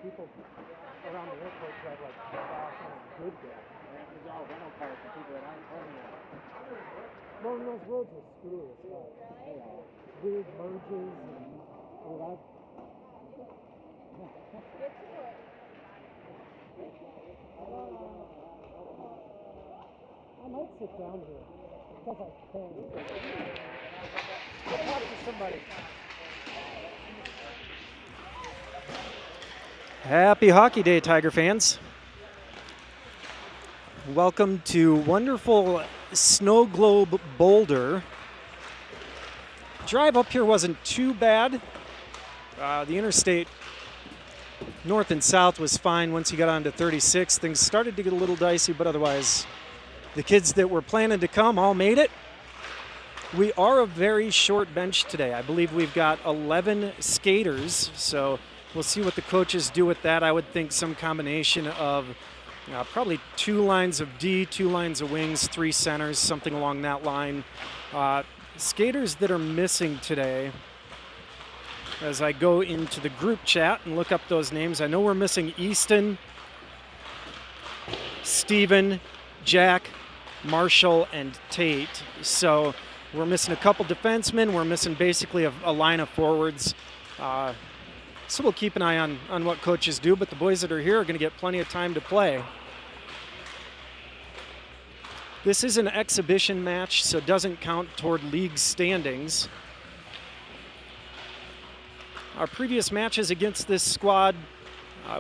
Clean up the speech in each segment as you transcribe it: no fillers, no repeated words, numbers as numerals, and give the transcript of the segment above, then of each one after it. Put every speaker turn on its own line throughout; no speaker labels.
People around the airport drive like fast on a good day.
There's all rental cars for people that aren't home yet.
Well, those roads are screwy as well. Weird merges and all that. I might sit down here because I can. I'll talk to somebody.
Happy Hockey Day, Tiger fans. Welcome to wonderful Snow Globe Boulder. Drive up here wasn't too bad. The interstate north and south was fine. Once you got onto 36, things started to get a little dicey, but otherwise the kids that were planning to come all made it. We are a very short bench today. I believe we've got 11 skaters, so we'll see what the coaches do with that. I would think some combination of probably 2 lines of D, 2 lines of wings, 3 centers, something along that line. Skaters that are missing today, as I go into the group chat and look up those names, I know we're missing Easton, Steven, Jack, Marshall, and Tate. So we're missing a couple defensemen. We're missing basically a line of forwards. So we'll keep an eye on what coaches do, but the boys that are here are going to get plenty of time to play. This is an exhibition match, so it doesn't count toward league standings. Our previous matches against this squad,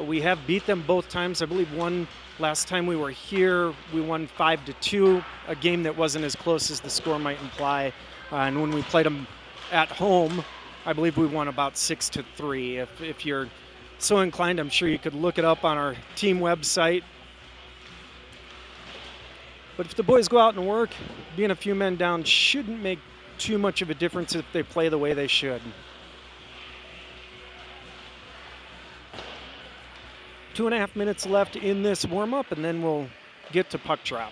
we have beat them both times. I believe one last time we were here, we won 5-2, a game that wasn't as close as the score might imply. And when we played them at home, I believe we won about 6-3. If you're so inclined, I'm sure you could look it up on our team website. But if the boys go out and work, being a few men down shouldn't make too much of a difference if they play the way they should. 2.5 minutes left in this warm-up, and then we'll get to puck drop.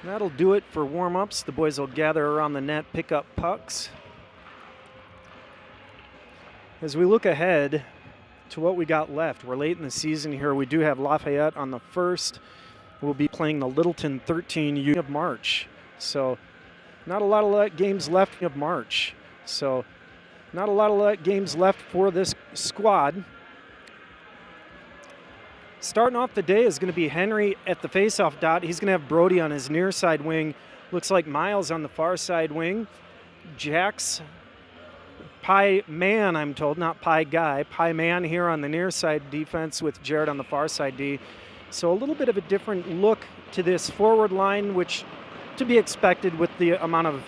That'll do it for warm-ups. The boys will gather around the net, pick up pucks. As we look ahead to what we got left, we're late in the season here. We do have Lafayette on the 1st. We'll be playing the Littleton 13 of March. So not a lot of games left of March. So not a lot of games left for this squad. Starting off the day is going to be Henry at the faceoff dot. He's going to have Brody on his near side wing. Looks like Miles on the far side wing. Jax, Pie Man, I'm told, not Pie Guy. Pie Man here on the near side defense with Jared on the far side D. So a little bit of a different look to this forward line, which to be expected with the amount of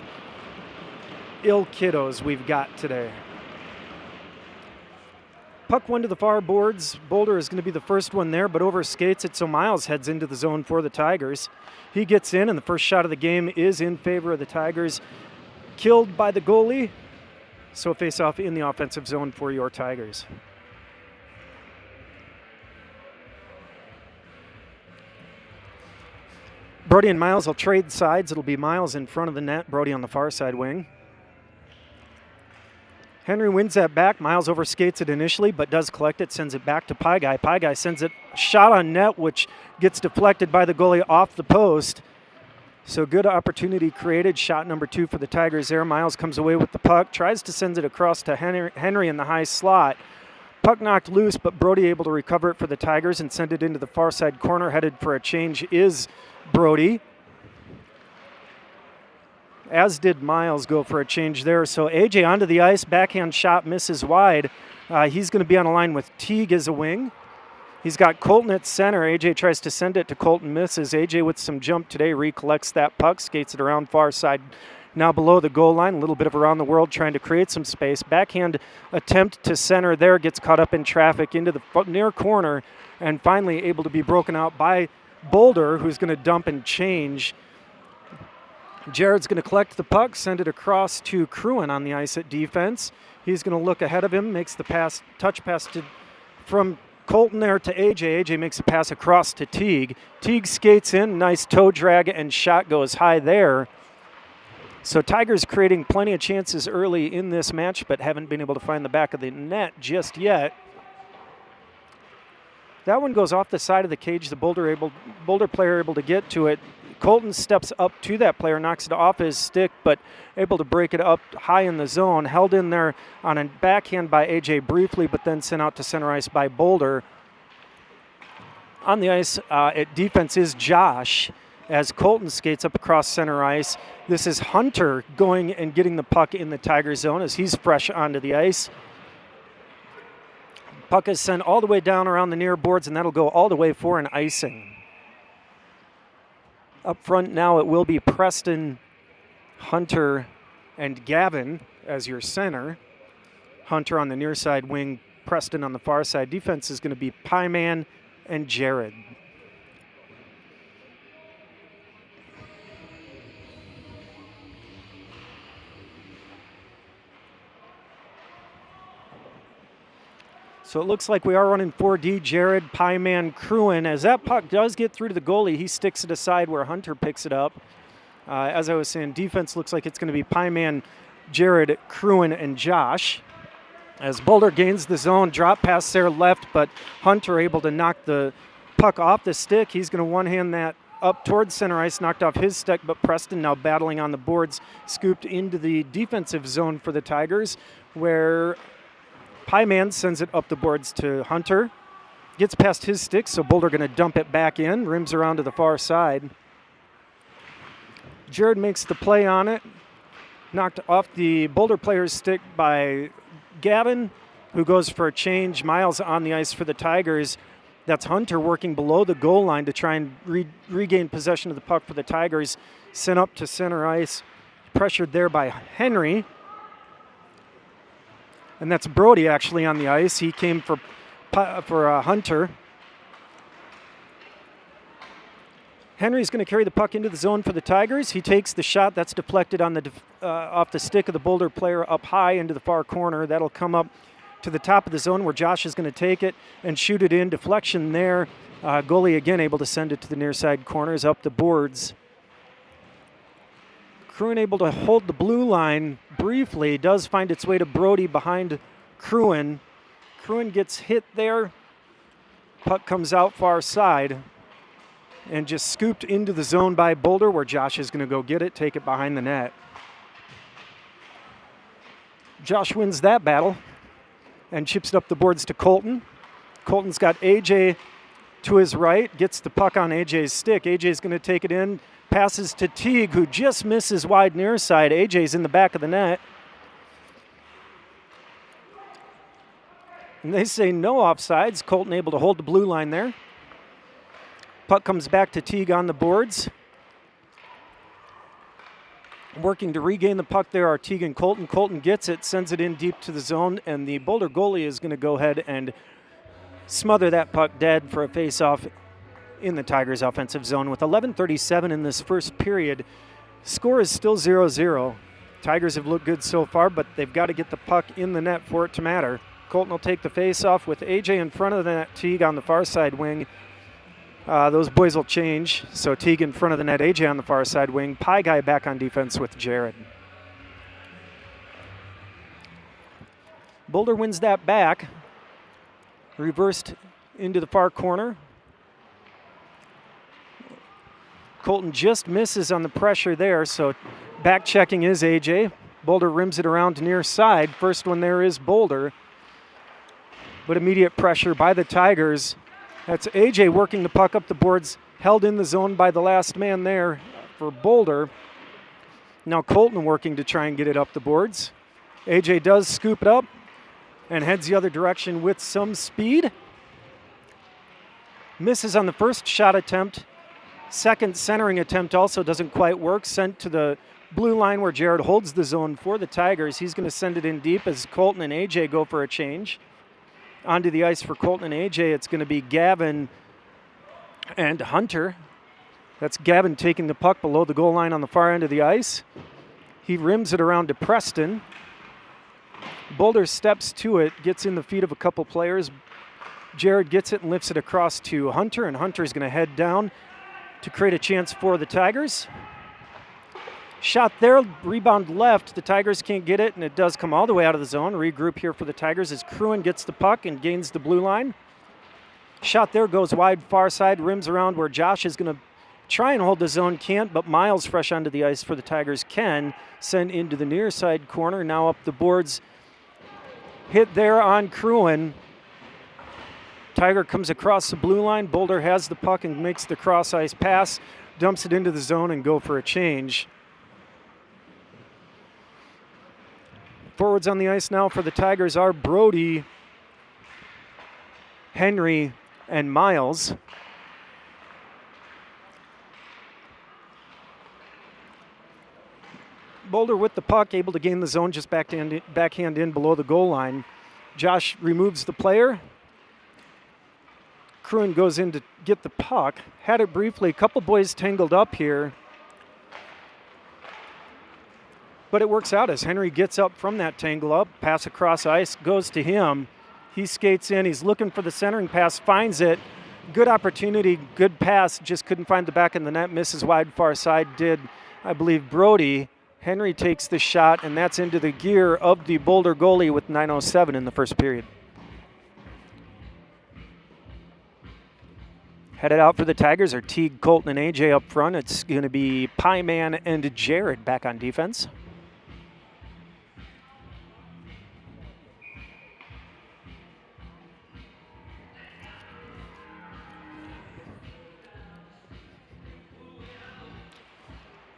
ill kiddos we've got today. Puck went to the far boards. Boulder is going to be the first one there, but over skates it, so Miles heads into the zone for the Tigers. He gets in, and the first shot of the game is in favor of the Tigers. Killed by the goalie, so face off in the offensive zone for your Tigers. Brody and Miles will trade sides. It'll be Miles in front of the net, Brody on the far side wing. Henry wins that back. Miles overskates it initially, but does collect it, sends it back to Pie Guy. Pie Guy sends it shot on net, which gets deflected by the goalie off the post. So good opportunity created. Shot number 2 for the Tigers there. Miles comes away with the puck, tries to send it across to Henry in the high slot. Puck knocked loose, but Brody able to recover it for the Tigers and send it into the far side corner. Headed for a change is Brody, as did Miles go for a change there. So AJ onto the ice, backhand shot misses wide. He's going to be on a line with Teague as a wing. He's got Colton at center. AJ tries to send it to Colton, misses. AJ with some jump today, recollects that puck, skates it around far side, now below the goal line. A little bit of around the world trying to create some space. Backhand attempt to center there, gets caught up in traffic into the near corner, and finally able to be broken out by Boulder, who's going to dump and change. Jared's going to collect the puck, send it across to Cruin on the ice at defense. He's going to look ahead of him, makes the pass, touch pass from Colton there to AJ. AJ makes a pass across to Teague. Teague skates in, nice toe drag, and shot goes high there. So Tigers creating plenty of chances early in this match, but haven't been able to find the back of the net just yet. That one goes off the side of the cage. The Boulder player able to get to it. Colton steps up to that player, knocks it off his stick, but able to break it up high in the zone. Held in there on a backhand by AJ briefly, but then sent out to center ice by Boulder. On the ice at defense is Josh, as Colton skates up across center ice. This is Hunter going and getting the puck in the Tiger zone as he's fresh onto the ice. Puck is sent all the way down around the near boards, and that'll go all the way for an icing. Up front now it will be Preston, Hunter, and Gavin as your center. Hunter on the near side wing, Preston on the far side. Defense is going to be Pie Man and Jared. So it looks like we are running 4D, Jared, Pie Man, Cruin. As that puck does get through to the goalie, he sticks it aside where Hunter picks it up. As I was saying, defense looks like it's going to be Pie Man, Jared, Cruin, and Josh. As Boulder gains the zone, drop pass there left, but Hunter able to knock the puck off the stick. He's going to one-hand that up towards center ice, knocked off his stick, but Preston now battling on the boards, scooped into the defensive zone for the Tigers, where Pie Man sends it up the boards to Hunter. Gets past his stick, so Boulder going to dump it back in. Rims around to the far side. Jared makes the play on it. Knocked off the Boulder player's stick by Gavin, who goes for a change. Miles on the ice for the Tigers. That's Hunter working below the goal line to try and regain possession of the puck for the Tigers. Sent up to center ice. Pressured there by Henry. And that's Brody actually on the ice. He came for Hunter. Henry's going to carry the puck into the zone for the Tigers. He takes the shot. That's deflected on the off the stick of the Boulder player up high into the far corner. That'll come up to the top of the zone where Josh is going to take it and shoot it in. Deflection there. Goalie again able to send it to the near side corners up the boards. Cruin able to hold the blue line briefly. Does find its way to Brody behind Cruin. Cruin gets hit there. Puck comes out far side and just scooped into the zone by Boulder, where Josh is going to go get it, take it behind the net. Josh wins that battle and chips it up the boards to Colton. Colton's got AJ to his right, gets the puck on AJ's stick. AJ's going to take it in, passes to Teague, who just misses wide near side. AJ's in the back of the net. And they say no offsides. Colton able to hold the blue line there. Puck comes back to Teague on the boards. Working to regain the puck there are Teague and Colton. Colton gets it, sends it in deep to the zone, and the Boulder goalie is going to go ahead and smother that puck dead for a face-off in the Tigers' offensive zone. With 11:37 in this first period, score is still 0-0. Tigers have looked good so far, but they've got to get the puck in the net for it to matter. Colton will take the face-off with AJ in front of the net, Teague on the far side wing. Those boys will change. So Teague in front of the net, AJ on the far side wing. Pie Guy back on defense with Jared. Boulder wins that back. Reversed into the far corner. Colton just misses on the pressure there, so back checking is AJ. Boulder rims it around near side. First one there is Boulder. But immediate pressure by the Tigers. That's AJ working the puck up the boards, held in the zone by the last man there for Boulder. Now Colton working to try and get it up the boards. AJ does scoop it up and heads the other direction with some speed. Misses on the first shot attempt. Second centering attempt also doesn't quite work. Sent to the blue line where Jared holds the zone for the Tigers. He's going to send it in deep as Colton and AJ go for a change. Onto the ice for Colton and AJ, it's going to be Gavin and Hunter. That's Gavin taking the puck below the goal line on the far end of the ice. He rims it around to Preston. Boulder steps to it, gets in the feet of a couple players. Jared gets it and lifts it across to Hunter, and Hunter's going to head down to create a chance for the Tigers. Shot there, rebound left. The Tigers can't get it, and it does come all the way out of the zone. Regroup here for the Tigers as Cruin gets the puck and gains the blue line. Shot there, goes wide, far side, rims around where Josh is going to try and hold the zone, can't, but Miles fresh onto the ice for the Tigers can. Send into the near side corner, now up the boards. Hit there on Cruin. Tiger comes across the blue line. Boulder has the puck and makes the cross ice pass, dumps it into the zone and go for a change. Forwards on the ice now for the Tigers are Brody, Henry, and Miles. Boulder with the puck, able to gain the zone, just backhand in below the goal line. Josh removes the player. Cruin goes in to get the puck. Had it briefly, a couple boys tangled up here. But it works out as Henry gets up from that tangle up, pass across ice, goes to him. He skates in, he's looking for the centering pass, finds it. Good opportunity, good pass, just couldn't find the back of the net, misses wide far side, did, I believe, Brody. Henry takes the shot, and that's into the gear of the Boulder goalie with 9:07 in the first period. Headed out for the Tigers are Teague, Colton, and AJ up front. It's going to be Pie Man and Jared back on defense.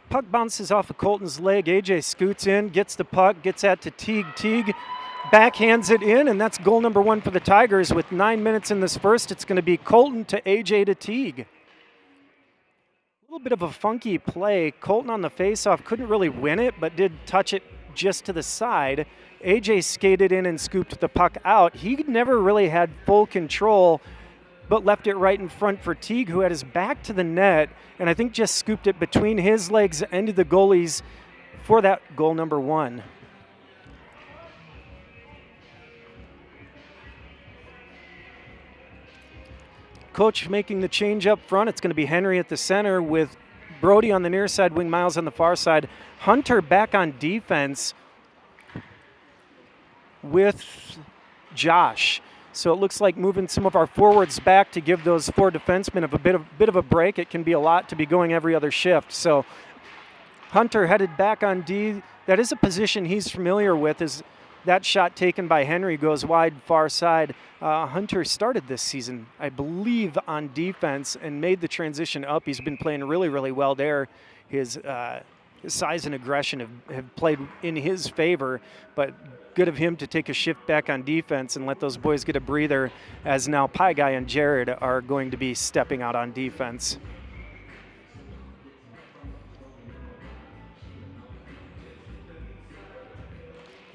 Puck bounces off of Colton's leg. AJ scoots in, gets the puck, gets that to Teague. Teague backhands it in, and that's goal number one for the Tigers. With 9 minutes in this first, it's going to be Colton to AJ to Teague. A little bit of a funky play. Colton on the faceoff couldn't really win it, but did touch it just to the side. AJ skated in and scooped the puck out. He never really had full control, but left it right in front for Teague, who had his back to the net, and I think just scooped it between his legs and the goalie's for that goal number one. Coach making the change up front. It's going to be Henry at the center with Brody on the near side wing, Miles on the far side. Hunter back on defense. with Josh. So it looks like moving some of our forwards back to give those 4 defensemen a bit of a break. It can be a lot to be going every other shift. So Hunter headed back on D. That is a position he's familiar with. Is that shot taken by Henry goes wide, far side. Hunter started this season, I believe, on defense and made the transition up. He's been playing really, really well there. His size and aggression have played in his favor, but good of him to take a shift back on defense and let those boys get a breather, as now Pie Guy and Jared are going to be stepping out on defense.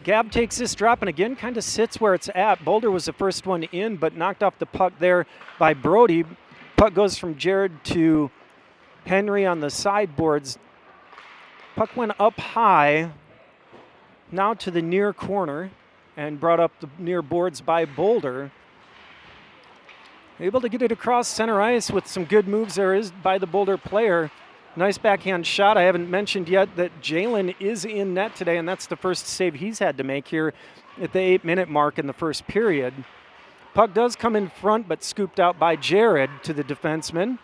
Gab takes this drop and again kind of sits where it's at. Boulder was the first one in, but knocked off the puck there by Brody. Puck goes from Jared to Henry on the sideboards. Puck went up high, now to the near corner, and brought up the near boards by Boulder. Able to get it across center ice with some good moves there is by the Boulder player. Nice backhand shot. I haven't mentioned yet that Jalen is in net today, and that's the first save he's had to make here at the 8-minute mark in the first period. Puck does come in front, but scooped out by Jared to the defenseman.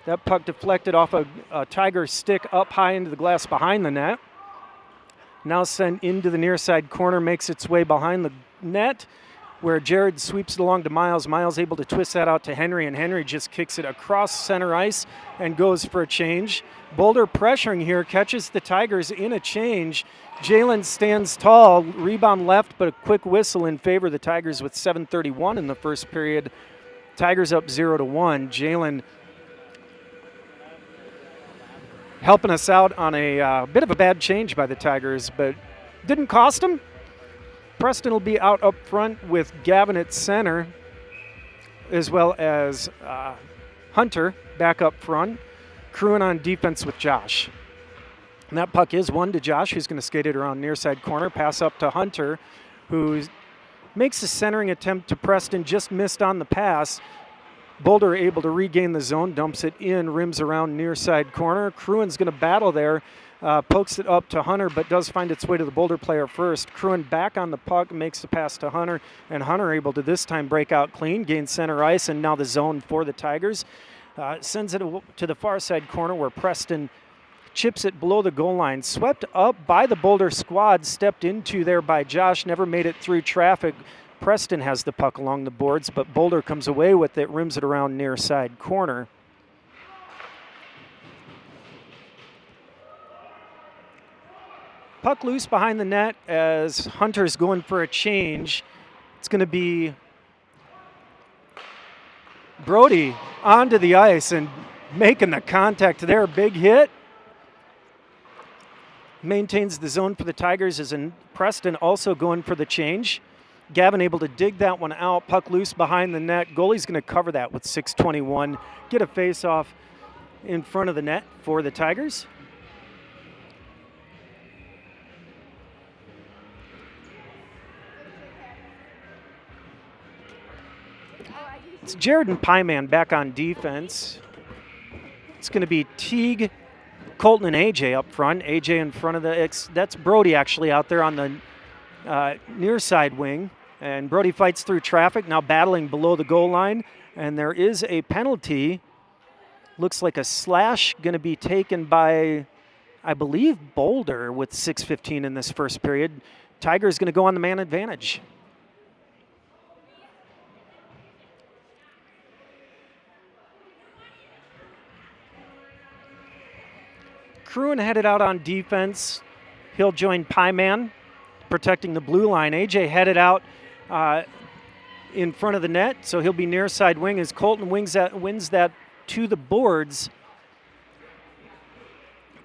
That puck deflected off a Tiger stick up high into the glass behind the net. Now sent into the near side corner, makes its way behind the net, where Jared sweeps it along to Miles. Miles able to twist that out to Henry, and Henry just kicks it across center ice and goes for a change. Boulder pressuring here, catches the Tigers in a change. Jalen stands tall, rebound left, but a quick whistle in favor of the Tigers with 7:31 in the first period. Tigers up 0-1. Jalen helping us out on a bit of a bad change by the Tigers, but didn't cost them. Preston will be out up front with Gavin at center, as well as Hunter back up front, crewing on defense with Josh. And that puck is one to Josh, who's going to skate it around near side corner, pass up to Hunter, who makes a centering attempt to Preston, just missed on the pass. Boulder able to regain the zone, dumps it in, rims around near side corner. Cruin's going to battle there. Pokes it up to Hunter, but does find its way to the Boulder player first. Cruin back on the puck, makes the pass to Hunter, and Hunter able to this time break out clean, gain center ice, and now the zone for the Tigers. Sends it to the far side corner where Preston chips it below the goal line. Swept up by the Boulder squad, stepped into there by Josh, never made it through traffic. Preston has the puck along the boards, but Boulder comes away with it, rims it around near side corner. Puck loose behind the net as Hunter's going for a change. It's going to be Brody onto the ice and making the contact there. Big hit. Maintains the zone for the Tigers as in Preston also going for the change. Gavin able to dig that one out. Puck loose behind the net. Goalie's going to cover that with 6:21. Get a face-off in front of the net for the Tigers. It's Jared and Pyman back on defense. It's going to be Teague, Colton, and AJ up front. AJ in front of that's Brody actually out there on the near side wing. And Brody fights through traffic, now battling below the goal line. And there is a penalty. Looks like a slash going to be taken by, I believe, Boulder with 6:15 in this first period. Tiger's going to go on the man advantage. Cruin headed out on defense. He'll join Pyman, protecting the blue line. AJ headed out in front of the net, so he'll be near side wing as Colton wins that to the boards.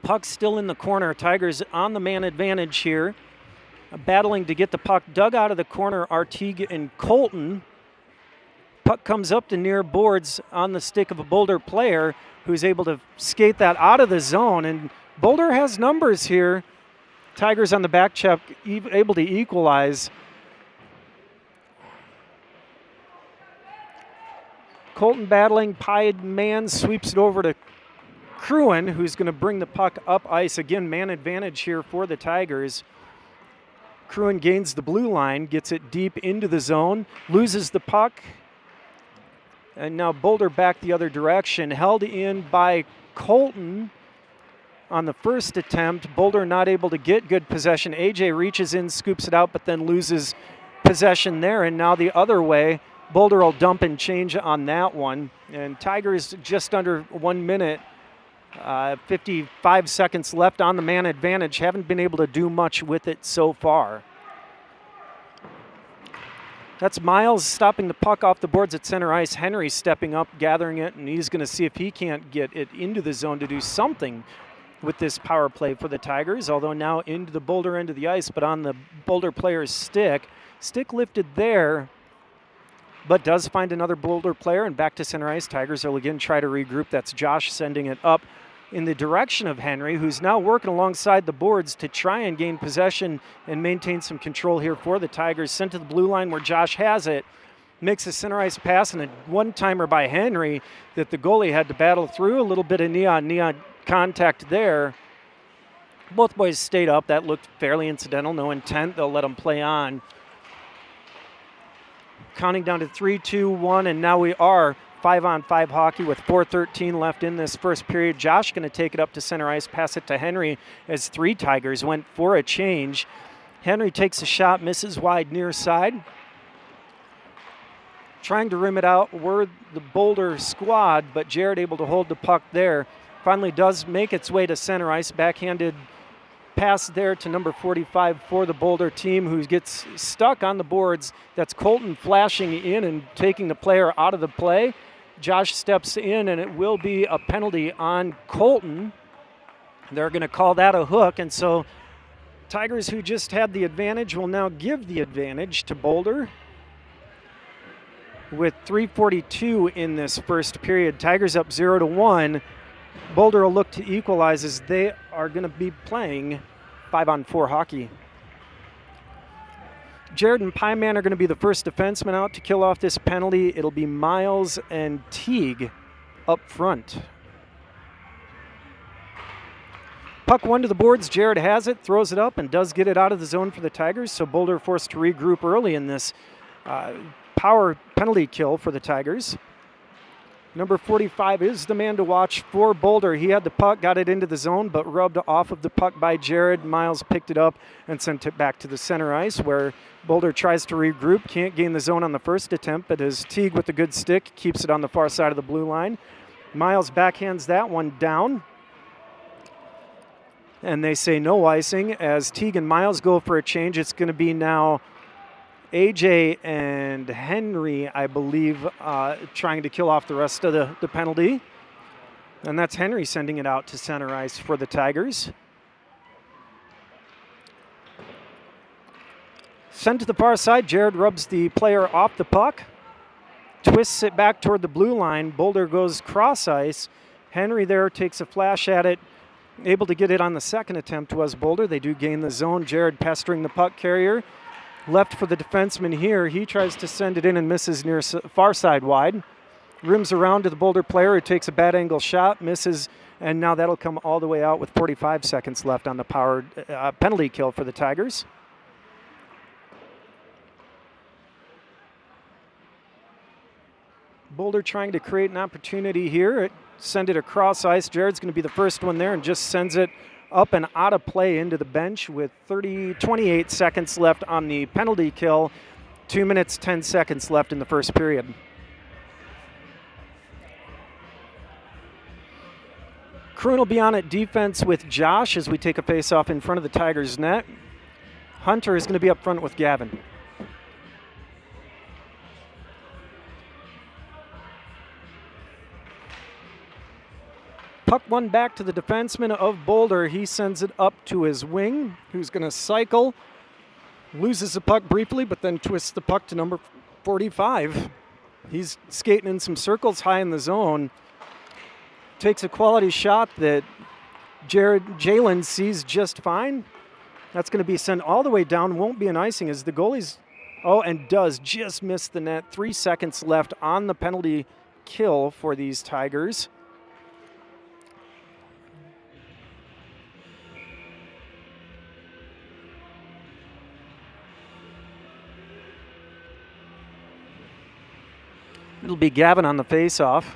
Puck still in the corner. Tigers on the man advantage here. Battling to get the puck dug out of the corner are Teague and Colton. Puck comes up to near boards on the stick of a Boulder player who's able to skate that out of the zone. And Boulder has numbers here. Tigers on the back check, able to equalize. Colton battling, Pied man sweeps it over to Cruin, who's going to bring the puck up ice. Again, man advantage here for the Tigers. Cruin gains the blue line, gets it deep into the zone, loses the puck, and now Boulder back the other direction, held in by Colton on the first attempt. Boulder not able to get good possession. AJ reaches in, scoops it out, but then loses possession there, and now the other way. Boulder will dump and change on that one, and Tigers just under 1 minute, 55 seconds left on the man advantage. Haven't been able to do much with it so far. That's Miles stopping the puck off the boards at center ice. Henry stepping up, gathering it, and he's going to see if he can't get it into the zone to do something with this power play for the Tigers, although now into the Boulder end of the ice, but on the Boulder player's stick. Stick lifted there, but does find another Boulder player, and back to center ice. Tigers will again try to regroup. That's Josh sending it up in the direction of Henry, who's now working alongside the boards to try and gain possession and maintain some control here for the Tigers. Sent to the blue line where Josh has it. Makes a center ice pass and a one-timer by Henry that the goalie had to battle through. A little bit of knee-on-knee contact there. Both boys stayed up. That looked fairly incidental. No intent. They'll let them play on. Counting down to 3, 2, 1, and now we are 5-on-5 hockey with 4:13 left in this first period. Josh going to take it up to center ice, pass it to Henry as 3 Tigers went for a change. Henry takes a shot, misses wide near side. Trying to rim it out were the Boulder squad, but Jared able to hold the puck there. Finally does make its way to center ice, backhanded pass there to number 45 for the Boulder team, who gets stuck on the boards. That's Colton flashing in and taking the player out of the play. Josh steps in, and it will be a penalty on Colton. They're going to call that a hook, and so Tigers, who just had the advantage, will now give the advantage to Boulder with 3:42 in this first period. Tigers up 0-1. Boulder will look to equalize as they are going to be playing 5-on-4 hockey. Jared and Pyman are going to be the first defenseman out to kill off this penalty. It'll be Miles and Teague up front. Puck one to the boards. Jared has it, throws it up, and does get it out of the zone for the Tigers. So Boulder forced to regroup early in this power penalty kill for the Tigers. Number 45 is the man to watch for Boulder. He had the puck, got it into the zone, but rubbed off of the puck by Jared. Miles picked it up and sent it back to the center ice, where Boulder tries to regroup. Can't gain the zone on the first attempt, but as Teague with a good stick keeps it on the far side of the blue line. Miles backhands that one down. And they say no icing as Teague and Miles go for a change. It's going to be now AJ and Henry, I believe, trying to kill off the rest of the penalty. And that's Henry sending it out to center ice for the Tigers. Sent to the far side, Jared rubs the player off the puck. Twists it back toward the blue line. Boulder goes cross ice. Henry there takes a flash at it. Able to get it on the second attempt was Boulder. They do gain the zone. Jared pestering the puck carrier. Left for the defenseman here. He tries to send it in and misses near far side wide. Rims around to the Boulder player who takes a bad angle shot, misses, and now that'll come all the way out with 45 seconds left on the powered penalty kill for the Tigers. Boulder trying to create an opportunity here. Send it across ice. Jared's going to be the first one there and just sends it up and out of play into the bench with 28 seconds left on the penalty kill. 2 minutes, 10 seconds left in the first period. Kroon will be on at defense with Josh as we take a face-off in front of the Tigers' net. Hunter is going to be up front with Gavin. Puck one back to the defenseman of Boulder. He sends it up to his wing, who's going to cycle. Loses the puck briefly, but then twists the puck to number 45. He's skating in some circles high in the zone. Takes a quality shot that Jalen sees just fine. That's going to be sent all the way down. Won't be an icing as the goalie's, and does just miss the net. 3 seconds left on the penalty kill for these Tigers. It'll be Gavin on the face-off.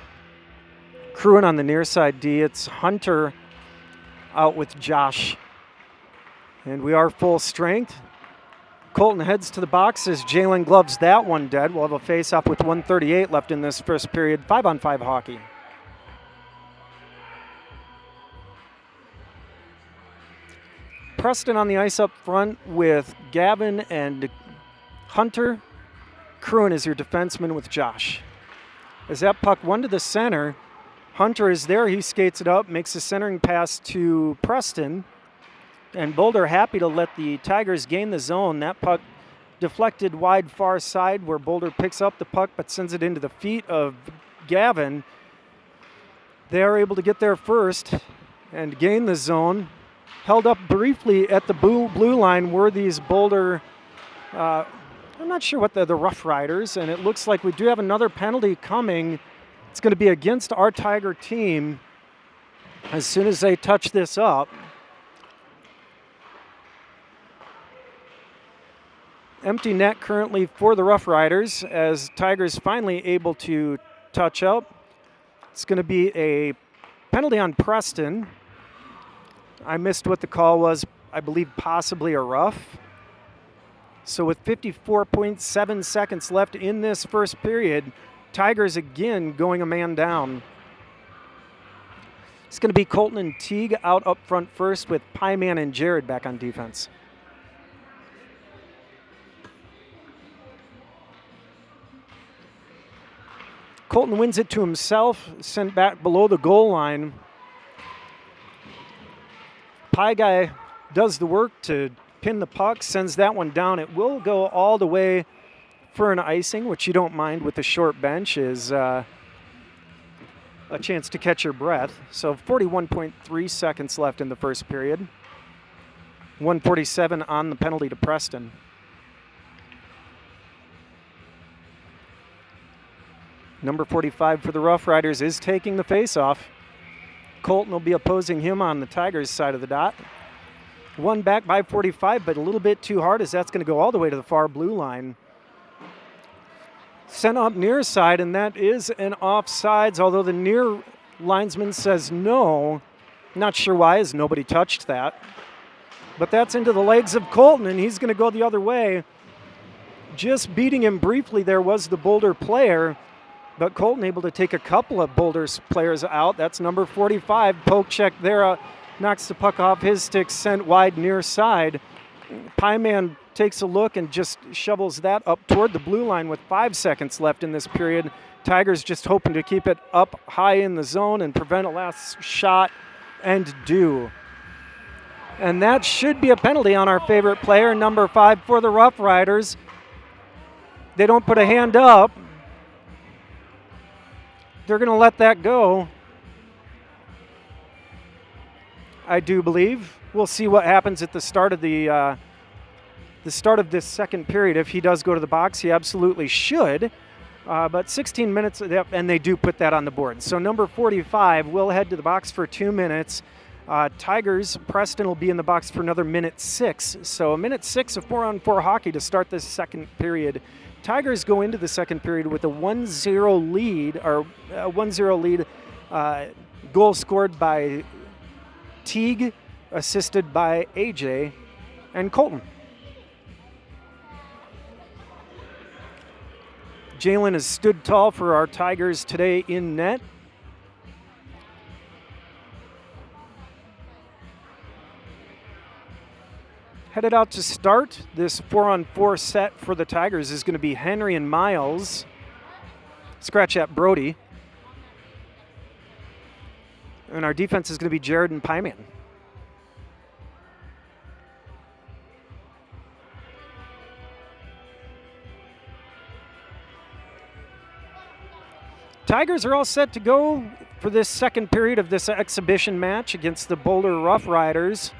Crewing on the near side D. It's Hunter out with Josh. And we are full strength. Colton heads to the box as Jalen gloves that one dead. We'll have a face-off with 1:38 left in this first period. 5-on-5 hockey. Preston on the ice up front with Gavin and Hunter. Crewin is your defenseman with Josh. As that puck won to the center, Hunter is there. He skates it up, makes a centering pass to Preston. And Boulder happy to let the Tigers gain the zone. That puck deflected wide far side where Boulder picks up the puck but sends it into the feet of Gavin. They are able to get there first and gain the zone. Held up briefly at the blue line were these Boulder, I'm not sure what the Rough Riders, and it looks like we do have another penalty coming. It's going to be against our Tiger team as soon as they touch this up. Empty net currently for the Rough Riders as Tigers finally able to touch up. It's going to be a penalty on Preston. I missed what the call was. I believe possibly a rough. So with 54.7 seconds left in this first period, Tigers again going a man down. It's going to be Colton and Teague out up front first with Pyman and Jared back on defense. Colton wins it to himself, sent back below the goal line. Pie Guy does the work to pin the puck, sends that one down. It will go all the way for an icing, which you don't mind with the short bench, is a chance to catch your breath. So 41.3 seconds left in the first period. 1:47 on the penalty to Preston. Number 45 for the Rough Riders is taking the face-off. Colton will be opposing him on the Tigers' side of the dot. One back by 45, but a little bit too hard as that's going to go all the way to the far blue line. Sent up near side, and that is an offsides, although the near linesman says no. Not sure why, as nobody touched that. But that's into the legs of Colton, and he's going to go the other way. Just beating him briefly there was the Boulder player, but Colton able to take a couple of Boulder's players out. That's number 45. Poke check there. Knocks the puck off his stick, sent wide near side. Pyman takes a look and just shovels that up toward the blue line with 5 seconds left in this period. Tigers just hoping to keep it up high in the zone and prevent a last shot and do. And that should be a penalty on our favorite player, number 5 for the Rough Riders. They don't put a hand up. They're going to let that go, I do believe. We'll see what happens at the start of the start of this second period. If he does go to the box, he absolutely should. But 16 minutes, and they do put that on the board. So number 45 will head to the box for 2 minutes. Tigers, Preston will be in the box for another minute 6. So a minute 6 of 4-on-4 hockey to start this second period. Tigers go into the second period with a 1-0 lead, or a 1-0 lead. Goal scored by Teague, assisted by AJ and Colton. Jalen has stood tall for our Tigers today in net. Headed out to start this 4-on-4 set for the Tigers is going to be Henry and Miles. Scratch at Brody. And our defense is going to be Jared and Pyman. Tigers are all set to go for this second period of this exhibition match against the Boulder Rough Riders.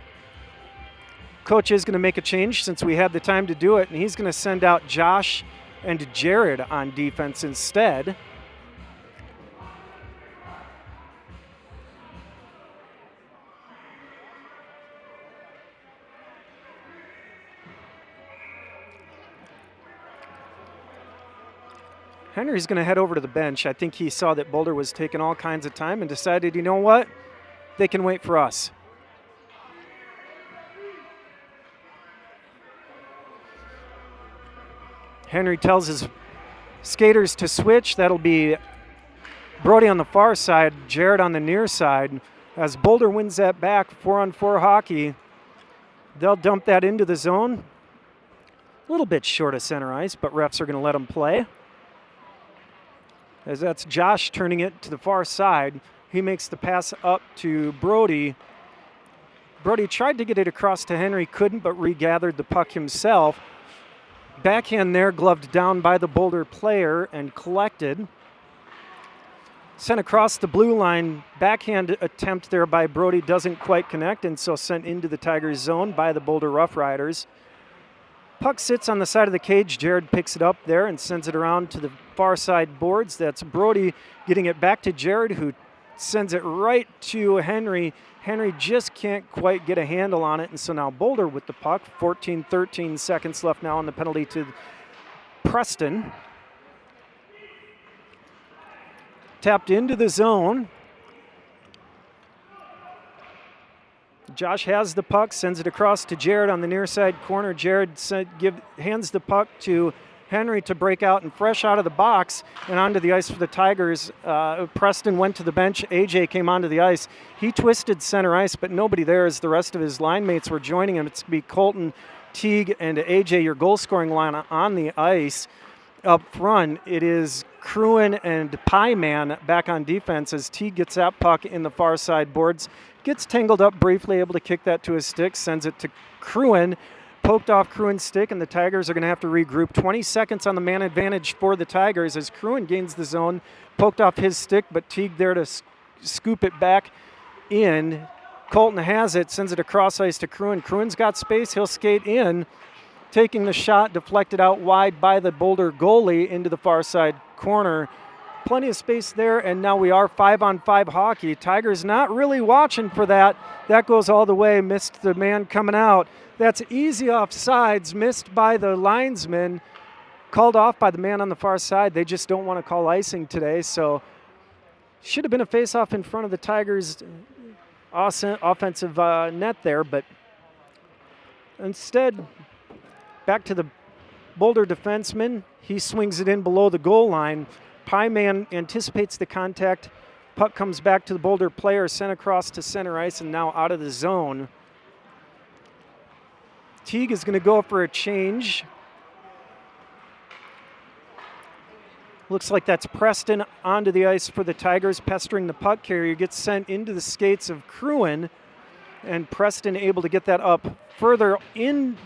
Coach is going to make a change since we had the time to do it, and he's going to send out Josh and Jared on defense instead. Henry's going to head over to the bench. I think he saw that Boulder was taking all kinds of time and decided, you know what? They can wait for us. Henry tells his skaters to switch. That'll be Brody on the far side, Jared on the near side. As Boulder wins that back, 4-on-4 hockey, they'll dump that into the zone. A little bit short of center ice, but refs are going to let them play. As that's Josh turning it to the far side. He makes the pass up to Brody. Brody tried to get it across to Henry, couldn't, but regathered the puck himself. Backhand there, gloved down by the Boulder player and collected. Sent across the blue line. Backhand attempt there by Brody doesn't quite connect, and so sent into the Tigers zone by the Boulder Rough Riders. Puck sits on the side of the cage. Jared picks it up there and sends it around to the far side boards. That's Brody getting it back to Jared, who sends it right to Henry. Henry just can't quite get a handle on it, and so now Boulder with the puck. 13 seconds left now on the penalty to Preston. Tapped into the zone. Josh has the puck, sends it across to Jared on the near side corner. Jared hands the puck to Henry to break out, and fresh out of the box and onto the ice for the Tigers. Preston went to the bench. AJ came onto the ice. He twisted center ice, but nobody there as the rest of his line mates were joining him. It's going to be Colton, Teague, and AJ, your goal-scoring line on the ice. Up front, it is Cruin and Pieman back on defense as Teague gets that puck in the far side boards. Gets tangled up briefly, able to kick that to his stick, sends it to Cruin. Poked off Cruin's stick, and the Tigers are going to have to regroup. 20 seconds on the man advantage for the Tigers as Cruin gains the zone. Poked off his stick, but Teague there to scoop it back in. Colton has it, sends it across ice to Cruin. Cruin's got space, he'll skate in. Taking the shot, deflected out wide by the Boulder goalie into the far side corner. Plenty of space there, and now we are 5-on-5 hockey. Tigers not really watching for that. That goes all the way, missed the man coming out. That's easy offsides, missed by the linesman, called off by the man on the far side. They just don't want to call icing today, so should have been a face-off in front of the Tigers' offensive net there, but instead, back to the Boulder defenseman. He swings it in below the goal line. Pieman anticipates the contact. Puck comes back to the Boulder player, sent across to center ice, and now out of the zone. Teague is going to go for a change. Looks like that's Preston onto the ice for the Tigers, pestering the puck carrier. Gets sent into the skates of Cruin, and Preston able to get that up further in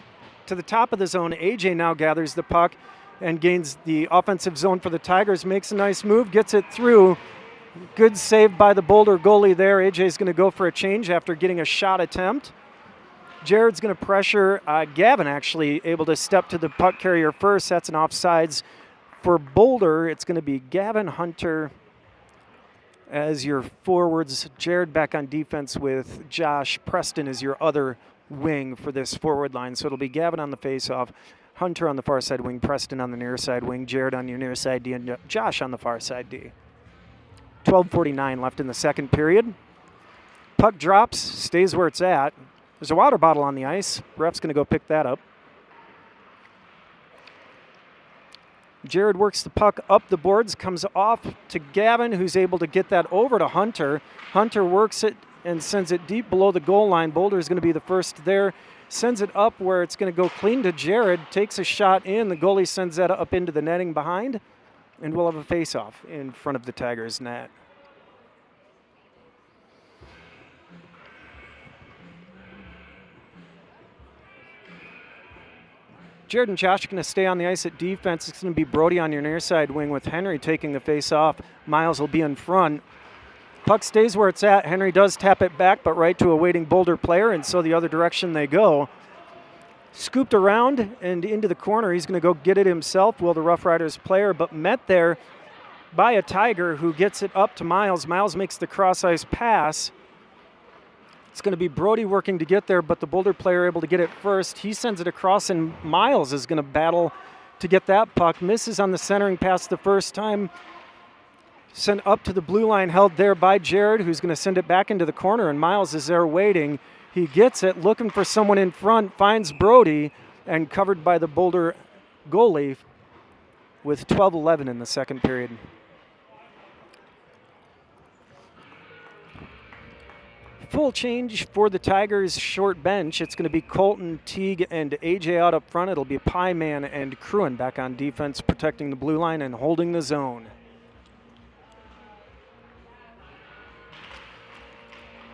to the top of the zone. AJ now gathers the puck and gains the offensive zone for the Tigers. Makes a nice move, gets it through. Good save by the Boulder goalie there. AJ's going to go for a change after getting a shot attempt. Jared's going to pressure Gavin, actually able to step to the puck carrier first. That's an offsides for Boulder. It's going to be Gavin Hunter as your forwards. Jared back on defense with Josh. Preston is your other wing for this forward line. So it'll be Gavin on the faceoff, Hunter on the far side wing, Preston on the near side wing, Jared on your near side D, and Josh on the far side D. 12:49 left in the second period. Puck drops, stays where it's at. There's a water bottle on the ice. Ref's going to go pick that up. Jared works the puck up the boards, comes off to Gavin, who's able to get that over to Hunter. Hunter works it and sends it deep below the goal line. Boulder is going to be the first there. Sends it up where it's going to go clean to Jared. Takes a shot in. The goalie sends that up into the netting behind. And we'll have a face-off in front of the Tigers' net. Jared and Josh are going to stay on the ice at defense. It's going to be Brody on your near side wing with Henry taking the face-off. Miles will be in front. Puck stays where it's at. Henry does tap it back, but right to a waiting Boulder player, and so the other direction they go. Scooped around and into the corner. He's going to go get it himself, will the Rough Riders player, but met there by a Tiger who gets it up to Miles. Miles makes the cross-ice pass. It's going to be Brody working to get there, but the Boulder player able to get it first. He sends it across, and Miles is going to battle to get that puck. Misses on the centering pass the first time. Sent up to the blue line, held there by Jared, who's going to send it back into the corner, and Miles is there waiting. He gets it, looking for someone in front, finds Brody, and covered by the Boulder goalie with 12:11 in the second period. Full change for the Tigers short bench. It's going to be Colton, Teague, and AJ out up front. It'll be Pieman and Cruin back on defense, protecting the blue line and holding the zone.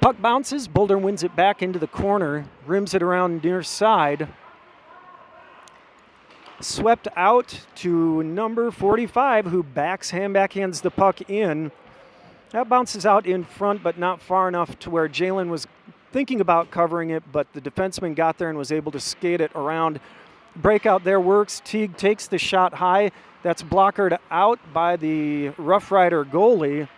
Puck bounces. Boulder wins it back into the corner, rims it around near side. Swept out to number 45, who backhands the puck in. That bounces out in front, but not far enough to where Jalen was thinking about covering it, but the defenseman got there and was able to skate it around. Breakout there works. Teague takes the shot high. That's blockered out by the Rough Rider goalie.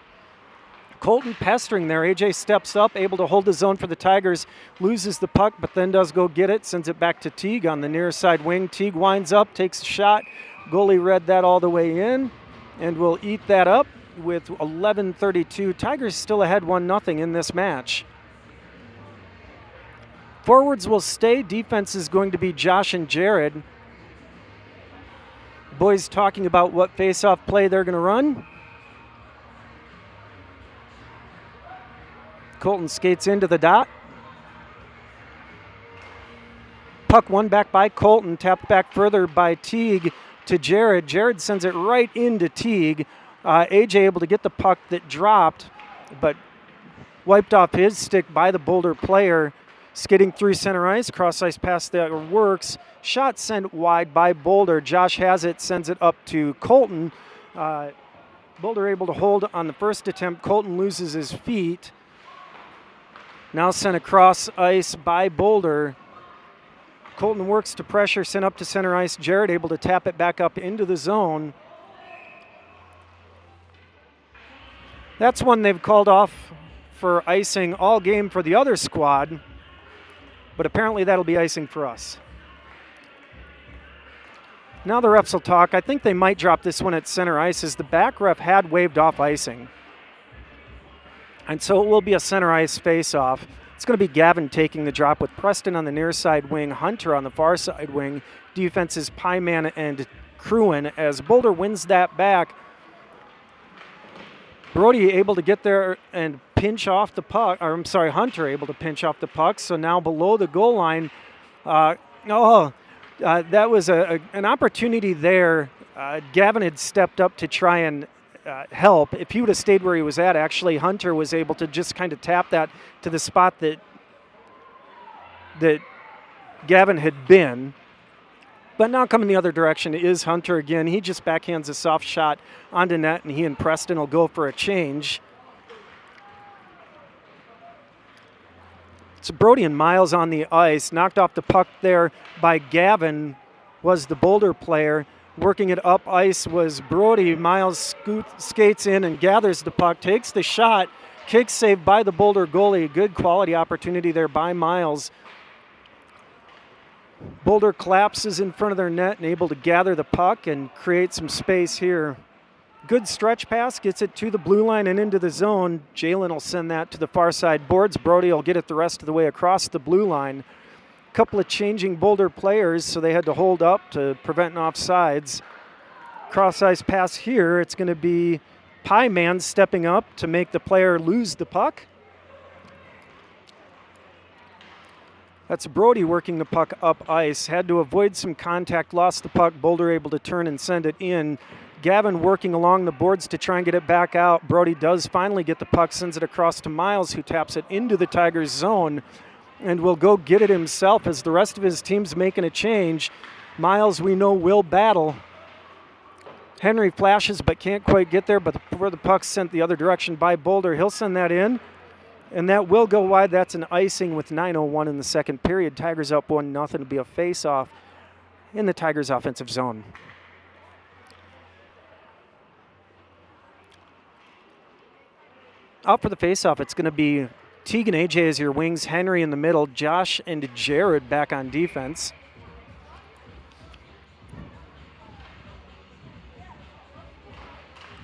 Colton pestering there. AJ steps up, able to hold the zone for the Tigers, loses the puck, but then does go get it, sends it back to Teague on the near side wing. Teague winds up, takes a shot. Goalie read that all the way in, and will eat that up with 11:32. Tigers still ahead 1-0 in this match. Forwards will stay. Defense is going to be Josh and Jared. Boys talking about what face-off play they're going to run. Colton skates into the dot. Puck won back by Colton, tapped back further by Teague to Jared. Jared sends it right into Teague. AJ able to get the puck that dropped, but wiped off his stick by the Boulder player. Skidding through center ice, cross ice pass that works. Shot sent wide by Boulder. Josh has it, sends it up to Colton. Boulder able to hold on the first attempt. Colton loses his feet. Now sent across ice by Boulder. Colton works to pressure, sent up to center ice. Jared able to tap it back up into the zone. That's one they've called off for icing all game for the other squad, but apparently that'll be icing for us. Now the refs will talk. I think they might drop this one at center ice, as the back ref had waved off icing. And so it will be a center ice face-off. It's going to be Gavin taking the drop with Preston on the near side wing, Hunter on the far side wing. Defense is Pieman and Cruin as Boulder wins that back. Brody able to get there and pinch off the puck, or I'm sorry, Hunter able to pinch off the puck. So now below the goal line, that was an opportunity there. Gavin had stepped up to try and help. If he would have stayed where he was at, actually Hunter was able to just kind of tap that to the spot that Gavin had been. But now coming the other direction is Hunter again. He just backhands a soft shot onto net, and he and Preston will go for a change. It's Brody and Miles on the ice. Knocked off the puck there by Gavin was the Boulder player. Working it up ice was Brody. Miles skates in and gathers the puck, takes the shot. Kick saved by the Boulder goalie. Good quality opportunity there by Miles. Boulder collapses in front of their net and able to gather the puck and create some space here. Good stretch pass, gets it to the blue line and into the zone. Jalen will send that to the far side boards. Brody will get it the rest of the way across the blue line. A couple of changing Boulder players, so they had to hold up to prevent an offsides. Cross ice pass here. It's going to be Pieman stepping up to make the player lose the puck. That's Brody working the puck up ice. Had to avoid some contact, lost the puck. Boulder able to turn and send it in. Gavin working along the boards to try and get it back out. Brody does finally get the puck, sends it across to Miles, who taps it into the Tigers' zone and will go get it himself as the rest of his team's making a change. Miles, we know, will battle. Henry flashes but can't quite get there, but before the puck's sent the other direction by Boulder, he'll send that in. And that will go wide. That's an icing with 9:01 in the second period. Tigers up 1-0. It'll be a face-off in the Tigers' offensive zone. Out for the face-off, it's going to be Teague and AJ as your wings, Henry in the middle, Josh and Jared back on defense.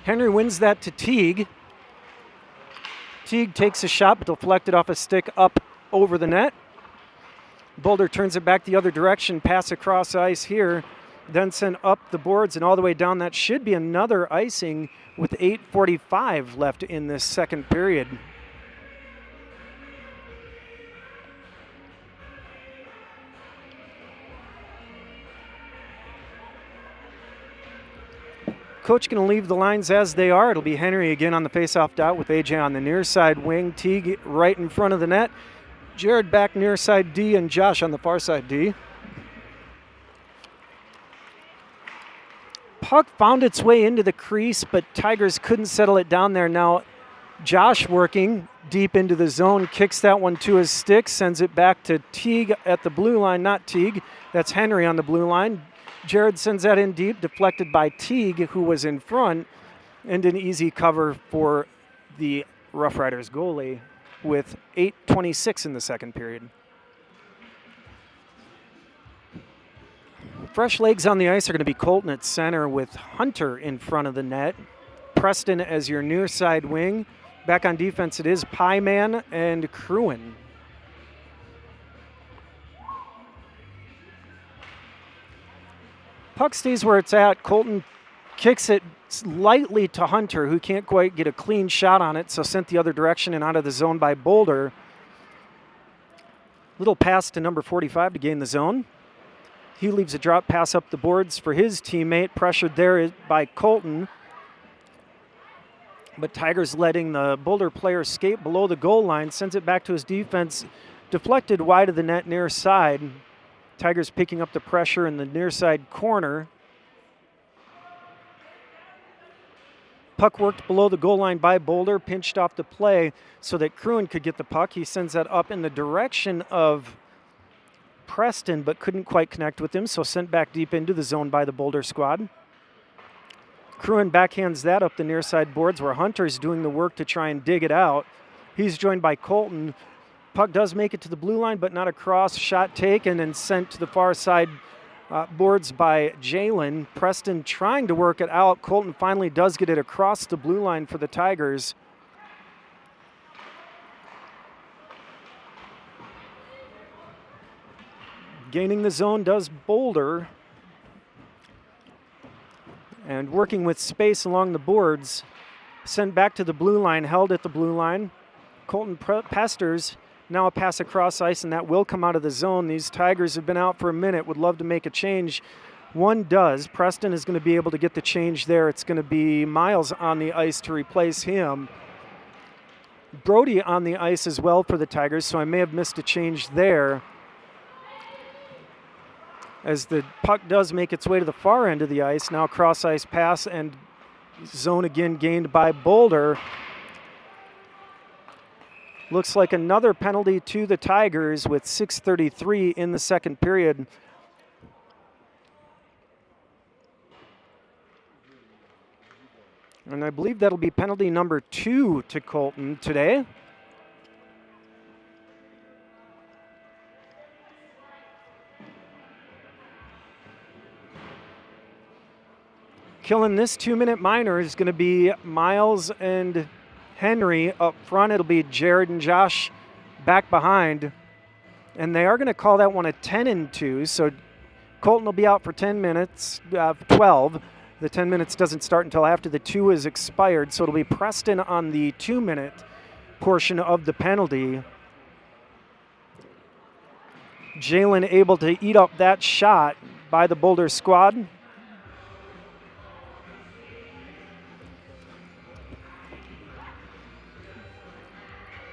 Henry wins that to Teague. Teague takes a shot, but deflected off a stick up over the net. Boulder turns it back the other direction, pass across ice here, then send up the boards and all the way down. That should be another icing with 8:45 left in this second period. Coach going to leave the lines as they are. It'll be Henry again on the faceoff dot with AJ on the near side wing. Teague right in front of the net. Jared back near side D and Josh on the far side D. Puck found its way into the crease, but Tigers couldn't settle it down there. Now Josh working deep into the zone, kicks that one to his stick, sends it back to Teague at the blue line. Not Teague, that's Henry on the blue line. Jared sends that in deep, deflected by Teague, who was in front, and an easy cover for the Rough Riders goalie with 8:26 in the second period. Fresh legs on the ice are going to be Colton at center with Hunter in front of the net. Preston as your near side wing. Back on defense it is Pieman and Cruin. Puck stays where it's at. Colton kicks it lightly to Hunter, who can't quite get a clean shot on it, so sent the other direction and out of the zone by Boulder. Little pass to number 45 to gain the zone. He leaves a drop pass up the boards for his teammate, pressured there by Colton. But Tigers letting the Boulder player skate below the goal line, sends it back to his defense, deflected wide of the net near side. Tigers picking up the pressure in the near side corner. Puck worked below the goal line by Boulder, pinched off the play so that Cruin could get the puck. He sends that up in the direction of Preston, but couldn't quite connect with him, so sent back deep into the zone by the Boulder squad. Cruin backhands that up the near side boards where Hunter's doing the work to try and dig it out. He's joined by Colton. Puck does make it to the blue line, but not across. Shot taken and sent to the far side boards by Jalen. Preston trying to work it out. Colton finally does get it across the blue line for the Tigers. Gaining the zone does Boulder. And working with space along the boards, sent back to the blue line, held at the blue line. Colton pesters. Now a pass across ice, and that will come out of the zone. These Tigers have been out for a minute, would love to make a change. One does. Preston is going to be able to get the change there. It's going to be Miles on the ice to replace him. Brody on the ice as well for the Tigers, so I may have missed a change there. As the puck does make its way to the far end of the ice, now cross ice pass and zone again gained by Boulder. Looks like another penalty to the Tigers with 6:33 in the second period. And I believe that'll be penalty number 2 to Colton today. Killing this 2-minute minor is going to be Miles and Henry up front. It'll be Jared and Josh back behind. And they are going to call that one a 10-2. So Colton will be out for 10 minutes, 12. The 10 minutes doesn't start until after the 2 is expired. So it'll be Preston on the 2-minute portion of the penalty. Jalen able to eat up that shot by the Boulder squad.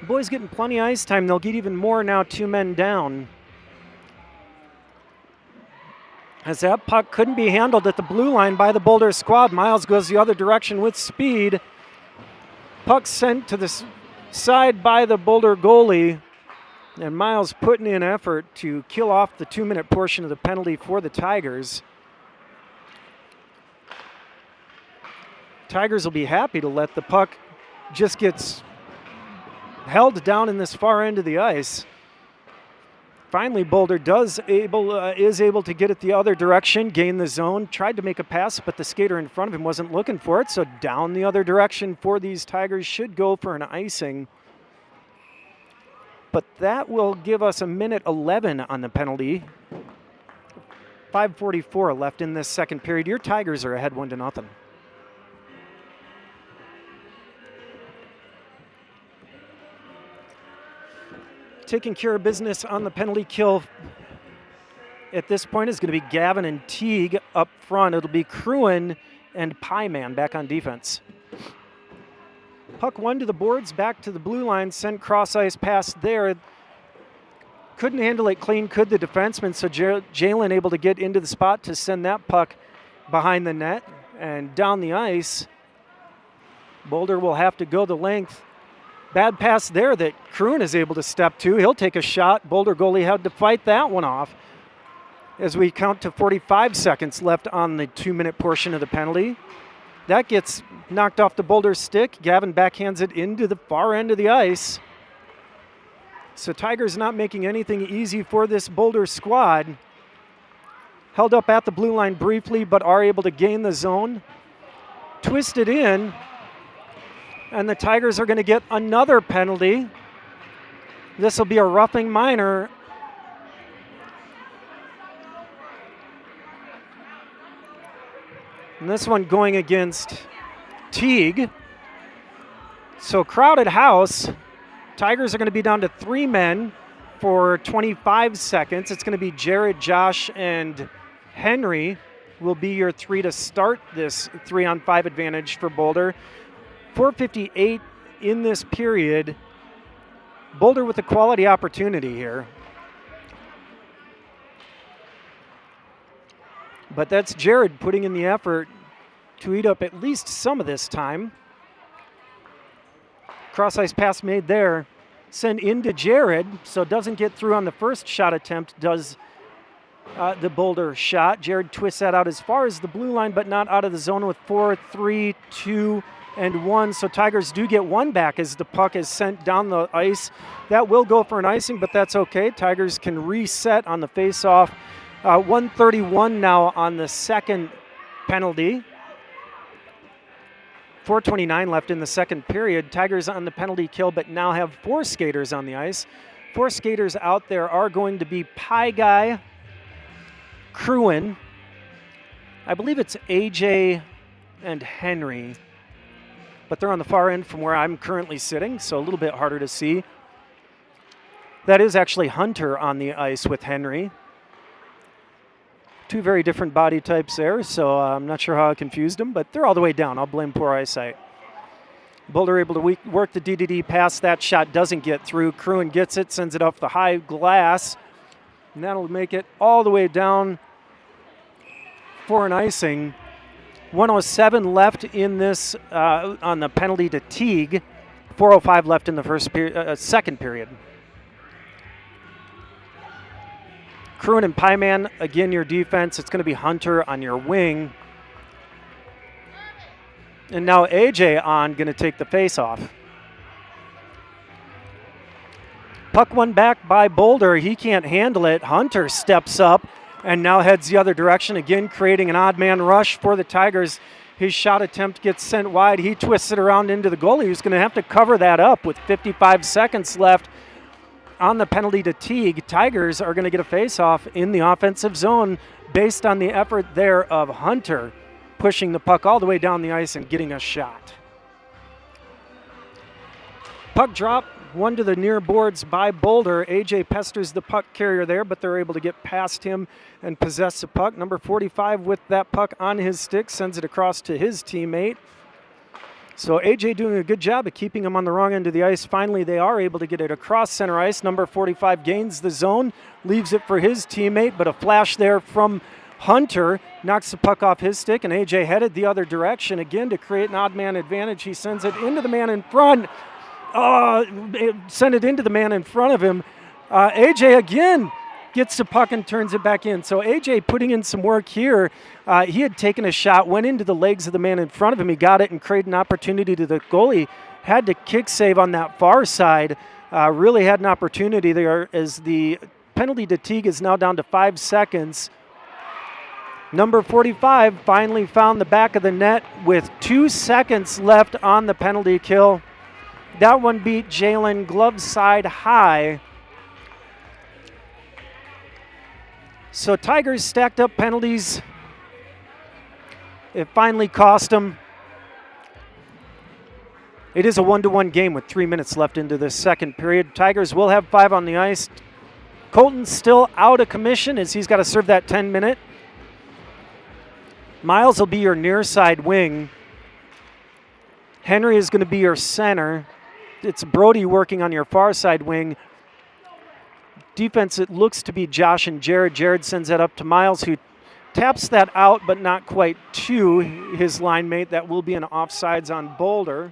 Boys getting plenty of ice time. They'll get even more now, 2 men down. As that puck couldn't be handled at the blue line by the Boulder squad. Miles goes the other direction with speed. Puck sent to the side by the Boulder goalie. And Miles putting in effort to kill off the 2-minute portion of the penalty for the Tigers. Tigers will be happy to let the puck just get held down in this far end of the ice. finally Boulder is able to get it the other direction, gain the zone, tried to make a pass, but the skater in front of him wasn't looking for it, so down the other direction for these Tigers, should go for an icing. But that will give us a minute 11 on the penalty. 5:44 left in this second period. Your Tigers are ahead 1-0. Taking care of business on the penalty kill at this point is going to be Gavin and Teague up front. It'll be Cruin and Pieman back on defense. Puck one to the boards, back to the blue line, sent cross ice pass there. Couldn't handle it clean, could the defenseman, so Jalen able to get into the spot to send that puck behind the net and down the ice. Boulder will have to go the length. Bad pass there that Kroon is able to step to. He'll take a shot. Boulder goalie had to fight that one off as we count to 45 seconds left on the 2-minute portion of the penalty. That gets knocked off the Boulder stick. Gavin backhands it into the far end of the ice. So Tigers not making anything easy for this Boulder squad. Held up at the blue line briefly, but are able to gain the zone. Twisted in, and the Tigers are going to get another penalty. This will be a roughing minor. And this one going against Teague. So crowded house. Tigers are going to be down to 3 men for 25 seconds. It's going to be Jared, Josh, and Henry will be your 3 to start this 3-on-5 advantage for Boulder. 4:58 in this period. Boulder with a quality opportunity here. But that's Jared putting in the effort to eat up at least some of this time. Cross ice pass made there. Sent into Jared, so doesn't get through on the first shot attempt, does the Boulder shot. Jared twists that out as far as the blue line, but not out of the zone with 4, 3, 2, and 1. So Tigers do get one back as the puck is sent down the ice. That will go for an icing, but that's okay. Tigers can reset on the face-off. 1:31 now on the second penalty. 4:29 left in the second period. Tigers on the penalty kill, but now have 4 skaters on the ice. 4 skaters out there are going to be Pie Guy, Cruin, I believe it's AJ and Henry, but they're on the far end from where I'm currently sitting, so a little bit harder to see. That is actually Hunter on the ice with Henry. 2 very different body types there, so I'm not sure how I confused them, but they're all the way down. I'll blame poor eyesight. Boulder able to work the DDD pass. That shot doesn't get through. Cruin gets it, sends it off the high glass, and that'll make it all the way down for an icing. 1:07 left in this on the penalty to Teague. 4:05 left in the second period. Cruin and Pieman, again, your defense. It's going to be Hunter on your wing. And now AJ on, going to take the face-off. Puck one back by Boulder. He can't handle it. Hunter steps up and now heads the other direction, again creating an odd man rush for the Tigers. His shot attempt gets sent wide. He twists it around into the goalie, who's going to have to cover that up with 55 seconds left on the penalty to Teague. Tigers are going to get a face-off in the offensive zone based on the effort there of Hunter pushing the puck all the way down the ice and getting a shot. Puck drop, one to the near boards by Boulder. AJ pesters the puck carrier there, but they're able to get past him and possess the puck. Number 45 with that puck on his stick sends it across to his teammate. So AJ doing a good job of keeping him on the wrong end of the ice. Finally, they are able to get it across center ice. Number 45 gains the zone, leaves it for his teammate, but a flash there from Hunter knocks the puck off his stick, and AJ headed the other direction again to create an odd man advantage. He sends it into the man in front. Send it into the man in front of him. AJ again gets the puck and turns it back in. So AJ putting in some work here. He had taken a shot, went into the legs of the man in front of him. He got it and created an opportunity to the goalie. Had to kick save on that far side. Really had an opportunity there as the penalty to Teague is now down to 5 seconds. Number 45 finally found the back of the net with 2 seconds left on the penalty kill. That one beat Jalen glove side high. So Tigers stacked up penalties. It finally cost them. It is a 1-1 game with 3 minutes left into the second period. Tigers will have 5 on the ice. Colton's still out of commission as he's got to serve that 10-minute. Miles will be your near side wing. Henry is going to be your center. It's Brody working on your far side wing. Defense, it looks to be Josh and Jared. Jared sends that up to Miles, who taps that out, but not quite to his line mate. That will be an offsides on Boulder.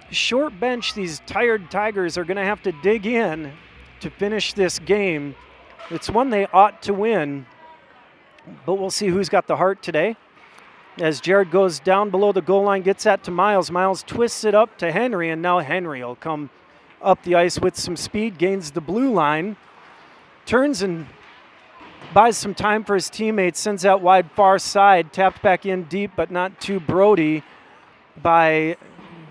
Short bench, these tired Tigers are going to have to dig in to finish this game. It's one they ought to win, but we'll see who's got the heart today. As Jared goes down below the goal line, gets that to Miles. Miles twists it up to Henry, and now Henry will come up the ice with some speed, gains the blue line, turns and buys some time for his teammates, sends that wide far side, tapped back in deep, but not to Brody by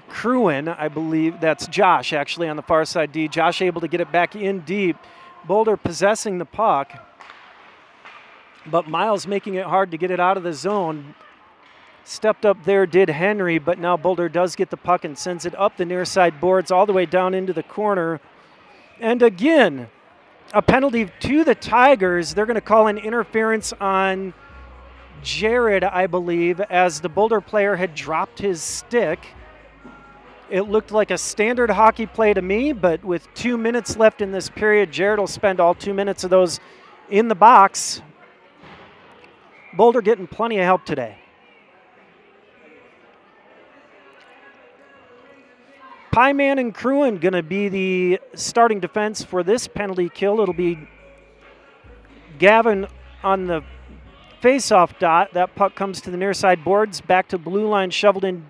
Cruin, I believe. That's Josh, actually, on the far side D. Josh able to get it back in deep. Boulder possessing the puck, but Miles making it hard to get it out of the zone. Stepped up there did Henry, but now Boulder does get the puck and sends it up the near side boards all the way down into the corner. And again, a penalty to the Tigers. They're going to call an interference on Jared, I believe, as the Boulder player had dropped his stick. It looked like a standard hockey play to me, but with 2 minutes left in this period, Jared will spend all 2 minutes of those in the box. Boulder getting plenty of help today. Pyman and Cruin going to be the starting defense for this penalty kill. It'll be Gavin on the face-off dot. That puck comes to the near side boards, back to blue line, shoveled in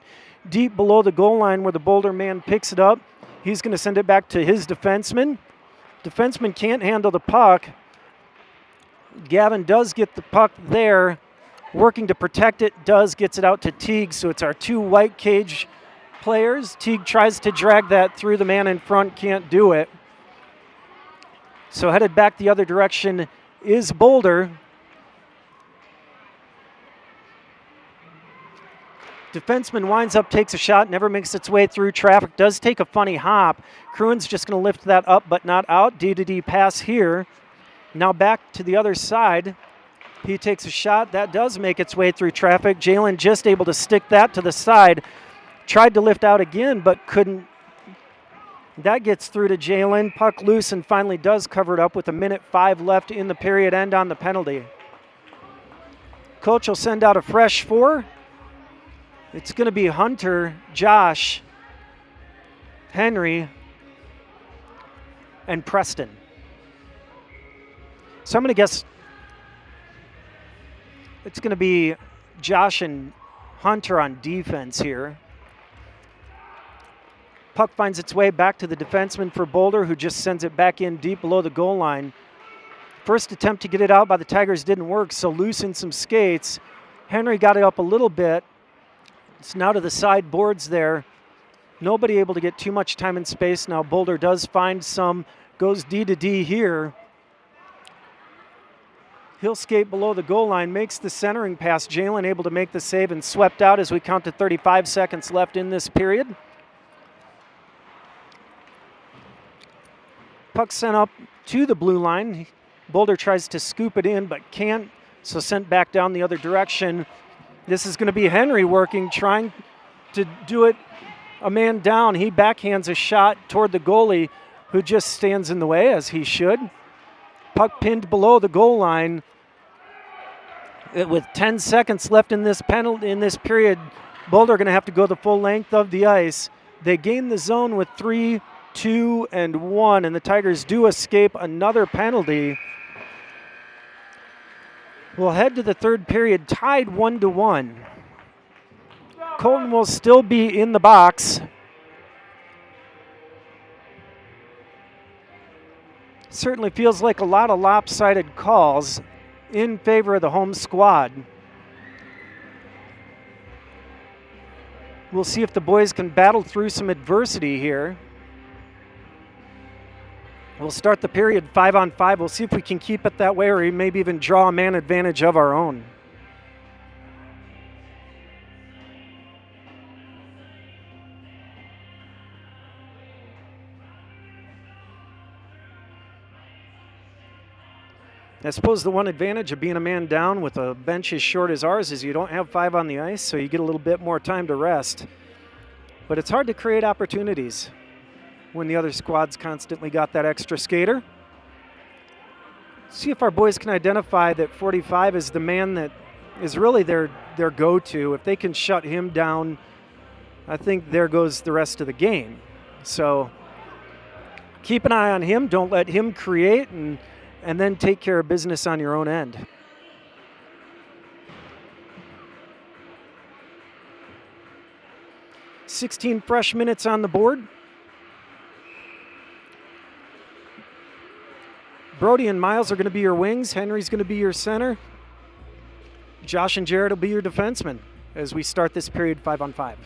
deep below the goal line where the Boulder man picks it up. He's going to send it back to his defenseman. Defenseman can't handle the puck. Gavin does get the puck there, working to protect it, gets it out to Teague, so it's our 2 white cage players. Teague tries to drag that through the man in front, can't do it. So headed back the other direction is Boulder. Defenseman winds up, takes a shot, never makes its way through traffic, does take a funny hop. Cruin's just going to lift that up, but not out. D-to-D pass here. Now back to the other side. He takes a shot. That does make its way through traffic. Jalen just able to stick that to the side. Tried to lift out again, but couldn't. That gets through to Jalen. Puck loose and finally does cover it up with 1:05 left in the period end on the penalty. Coach will send out a fresh 4. It's going to be Hunter, Josh, Henry, and Preston. So I'm going to guess it's going to be Josh and Hunter on defense here. Puck finds its way back to the defenseman for Boulder, who just sends it back in deep below the goal line. First attempt to get it out by the Tigers didn't work, so loosen some skates. Henry got it up a little bit. It's now to the side boards there. Nobody able to get too much time and space. Now Boulder does find some, goes D-to-D here. He'll skate below the goal line, makes the centering pass. Jalen able to make the save and swept out as we count to 35 seconds left in this period. Puck sent up to the blue line. Boulder tries to scoop it in but can't, so sent back down the other direction. This is going to be Henry working, trying to do it a man down. He backhands a shot toward the goalie, who just stands in the way, as he should. Puck pinned below the goal line. With 10 seconds left in this period, Boulder going to have to go the full length of the ice. They gain the zone with 3, 2, and 1, and the Tigers do escape another penalty. We'll head to the third period tied 1-1. Colton will still be in the box. Certainly feels like a lot of lopsided calls in favor of the home squad. We'll see if the boys can battle through some adversity here. We'll start the period 5-on-5. We'll see if we can keep it that way or maybe even draw a man advantage of our own. I suppose the one advantage of being a man down with a bench as short as ours is you don't have 5 on the ice, so you get a little bit more time to rest. But it's hard to create opportunities when the other squad's constantly got that extra skater. See if our boys can identify that 45 is the man that is really their go-to. If they can shut him down, I think there goes the rest of the game. So keep an eye on him. Don't let him create, and then take care of business on your own end. "16 fresh minutes on the board. Brody and Miles are going to be your wings. Henry's going to be your center. Josh and Jared will be your defensemen as we start this period 5-on-5.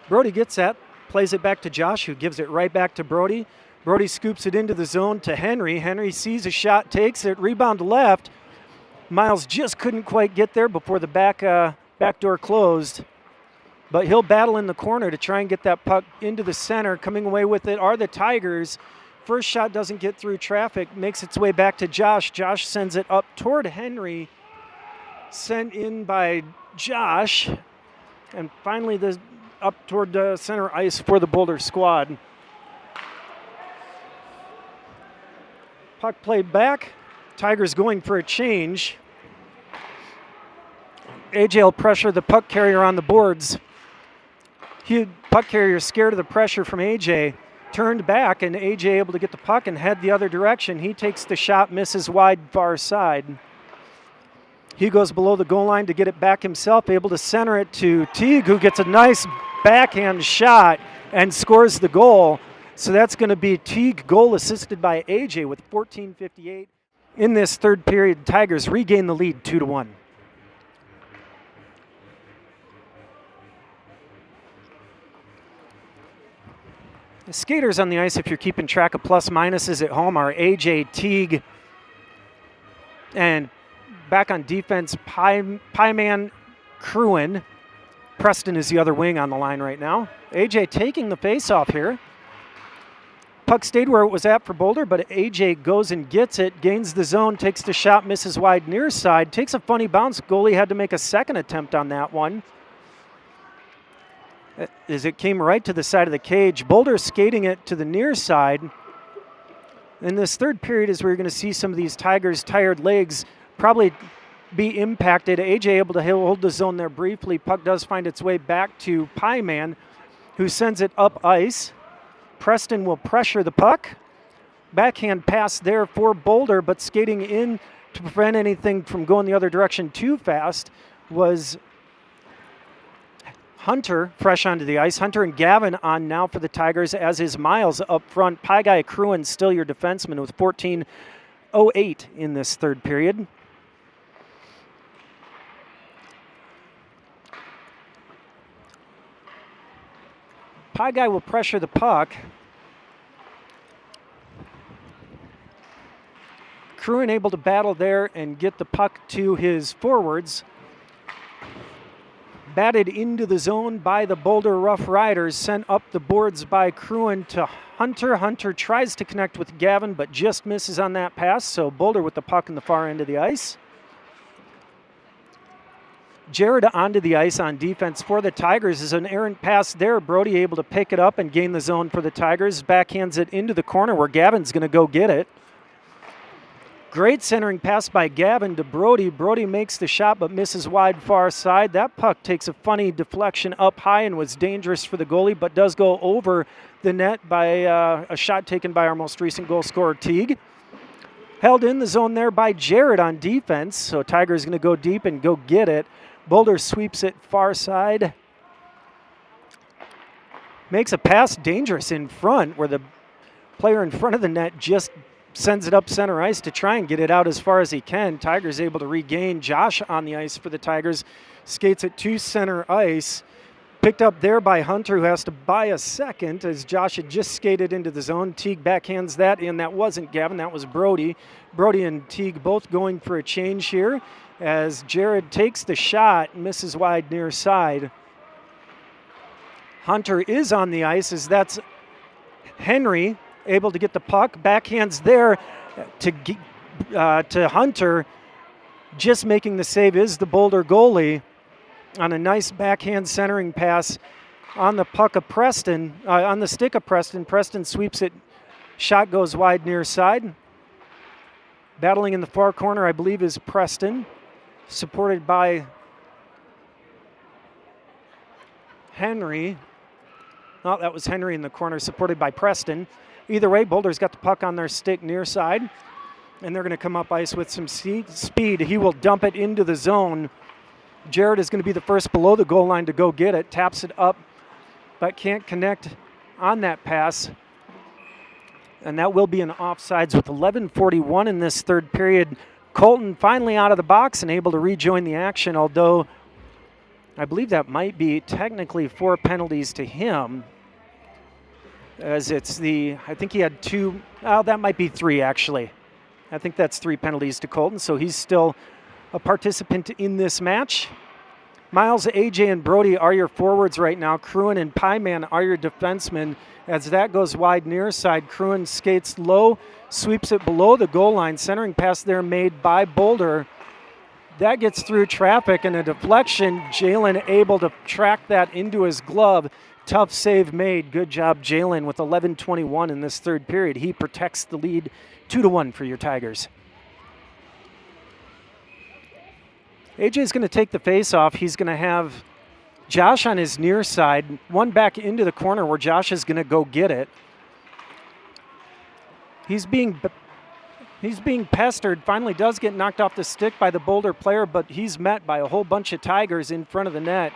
Brody gets that, plays it back to Josh, who gives it right back to Brody. Brody scoops it into the zone to Henry. Henry sees a shot, takes it, rebound left. Miles just couldn't quite get there before the back door closed. But he'll battle in the corner to try and get that puck into the center. Coming away with it are the Tigers. First shot doesn't get through traffic, makes its way back to Josh. Josh sends it up toward Henry. Sent in by Josh. And finally up toward the center ice for the Boulder squad. Puck played back. Tigers going for a change. AJ will pressure the puck carrier on the boards. Puck carrier scared of the pressure from AJ. Turned back, and AJ able to get the puck and head the other direction. He takes the shot, misses wide far side. He goes below the goal line to get it back himself, able to center it to Teague, who gets a nice backhand shot and scores the goal. So that's going to be Teague, goal assisted by AJ with 14:58. In this third period, Tigers regain the lead 2-1. The skaters on the ice, if you're keeping track of plus minuses at home, are AJ, Teague, and back on defense, Pieman, Cruin. Preston is the other wing on the line right now. AJ taking the face-off here. Puck stayed where it was at for Boulder, but AJ goes and gets it, gains the zone, takes the shot, misses wide near side, takes a funny bounce. Goalie had to make a second attempt on that one, as it came right to the side of the cage. Boulder skating it to the near side. In this third period is where you're going to see some of these Tigers' tired legs probably be impacted. AJ able to hold the zone there briefly. Puck does find its way back to Pieman, who sends it up ice. Preston will pressure the puck. Backhand pass there for Boulder, but skating in to prevent anything from going the other direction too fast was Hunter, fresh onto the ice. Hunter and Gavin on now for the Tigers, as is Miles up front. Pie Guy Cruin still your defenseman with 14:08 in this third period. Pie Guy will pressure the puck. Cruin able to battle there and get the puck to his forwards. Batted into the zone by the Boulder Rough Riders, sent up the boards by Cruin to Hunter. Hunter tries to connect with Gavin, but just misses on that pass, so Boulder with the puck in the far end of the ice. Jared onto the ice on defense for the Tigers is an errant pass there. Brody able to pick it up and gain the zone for the Tigers. Backhands it into the corner where Gavin's going to go get it. Great centering pass by Gavin to Brody. Brody makes the shot but misses wide far side. That puck takes a funny deflection up high and was dangerous for the goalie, but does go over the net by a shot taken by our most recent goal scorer, Teague. Held in the zone there by Jared on defense, so Tiger's going to go deep and go get it. Boulder sweeps it far side. Makes a pass dangerous in front where the player in front of the net just sends it up center ice to try and get it out as far as he can. Tigers able to regain. Josh on the ice for the Tigers. Skates it to center ice. Picked up there by Hunter, who has to buy a second as Josh had just skated into the zone. Teague backhands that in. That wasn't Gavin, that was Brody. Brody and Teague both going for a change here as Jared takes the shot, misses wide near side. Hunter is on the ice as that's Henry able to get the puck. Backhands there to Hunter. Just making the save is the Boulder goalie on a nice backhand centering pass on the puck of Preston, on the stick of Preston. Preston sweeps it. Shot goes wide near side. Battling in the far corner, I believe, is Preston, supported by Henry. Oh, that was Henry in the corner, supported by Preston. Either way, Boulder's got the puck on their stick near side, and they're going to come up ice with some speed. He will dump it into the zone. Jared is going to be the first below the goal line to go get it. Taps it up, but can't connect on that pass. And that will be an offsides with 11:41 in this third period. Colton finally out of the box and able to rejoin the action, although I believe that might be technically 4 penalties to him, as it's I think he had 2, that might be 3 actually. I think that's 3 penalties to Colton, so he's still a participant in this match. Miles, AJ, and Brody are your forwards right now. Cruin and Pyman are your defensemen. As that goes wide near side, Cruin skates low, sweeps it below the goal line. Centering pass there made by Boulder. That gets through traffic and a deflection. Jalen able to track that into his glove. Tough save made. Good job, Jalen, with 11:21 in this third period. He protects the lead 2-1 for your Tigers. AJ's going to take the face-off. He's going to have Josh on his near side, one back into the corner where Josh is going to go get it. He's being pestered. Finally does get knocked off the stick by the Boulder player, but he's met by a whole bunch of Tigers in front of the net.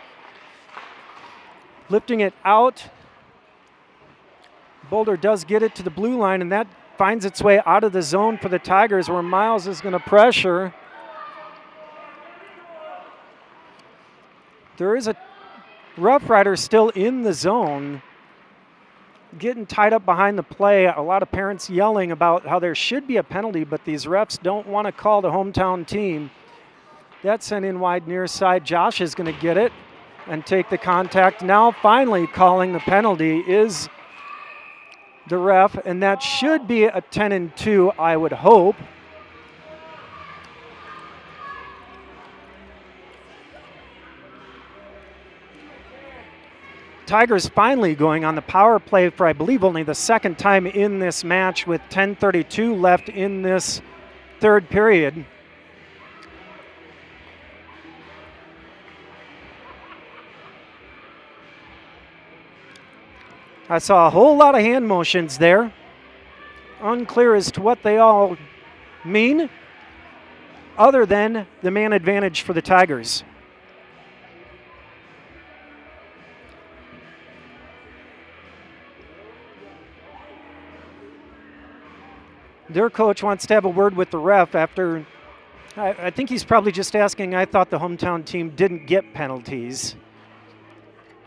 Lifting it out. Boulder does get it to the blue line, and that finds its way out of the zone for the Tigers, where Miles is going to pressure. There is a Rough Rider still in the zone, getting tied up behind the play. A lot of parents yelling about how there should be a penalty, but these refs don't want to call the hometown team. That's sent in wide near side. Josh is going to get it and take the contact. Now finally calling the penalty is the ref, and that should be a 10-2, I would hope. Tigers finally going on the power play for, I believe, only the second time in this match with 10:32 left in this third period. I saw a whole lot of hand motions there. Unclear as to what they all mean, other than the man advantage for the Tigers. Their coach wants to have a word with the ref after, I think he's probably just asking, I thought the hometown team didn't get penalties,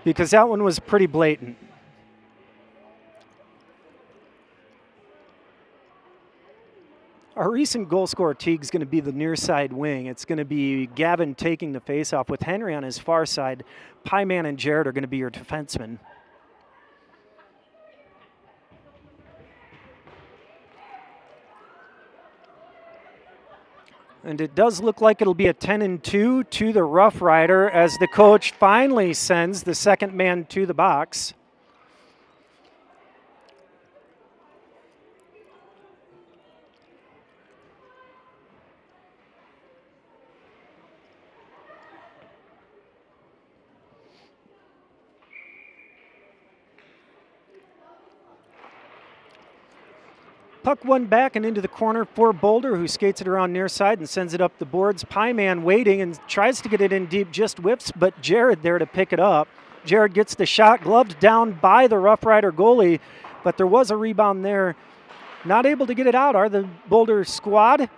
because that one was pretty blatant. Our recent goal scorer, Teague's going to be the near side wing. It's going to be Gavin taking the faceoff with Henry on his far side. Pyman and Jared are going to be your defensemen. And it does look like it'll be a 10-2 to the Rough Rider as the coach finally sends the second man to the box. Puck one back and into the corner for Boulder, who skates it around near side and sends it up the boards. Pieman waiting and tries to get it in deep, just whiffs, but Jared there to pick it up. Jared gets the shot, gloved down by the Rough Rider goalie, but there was a rebound there. Not able to get it out are the Boulder squad.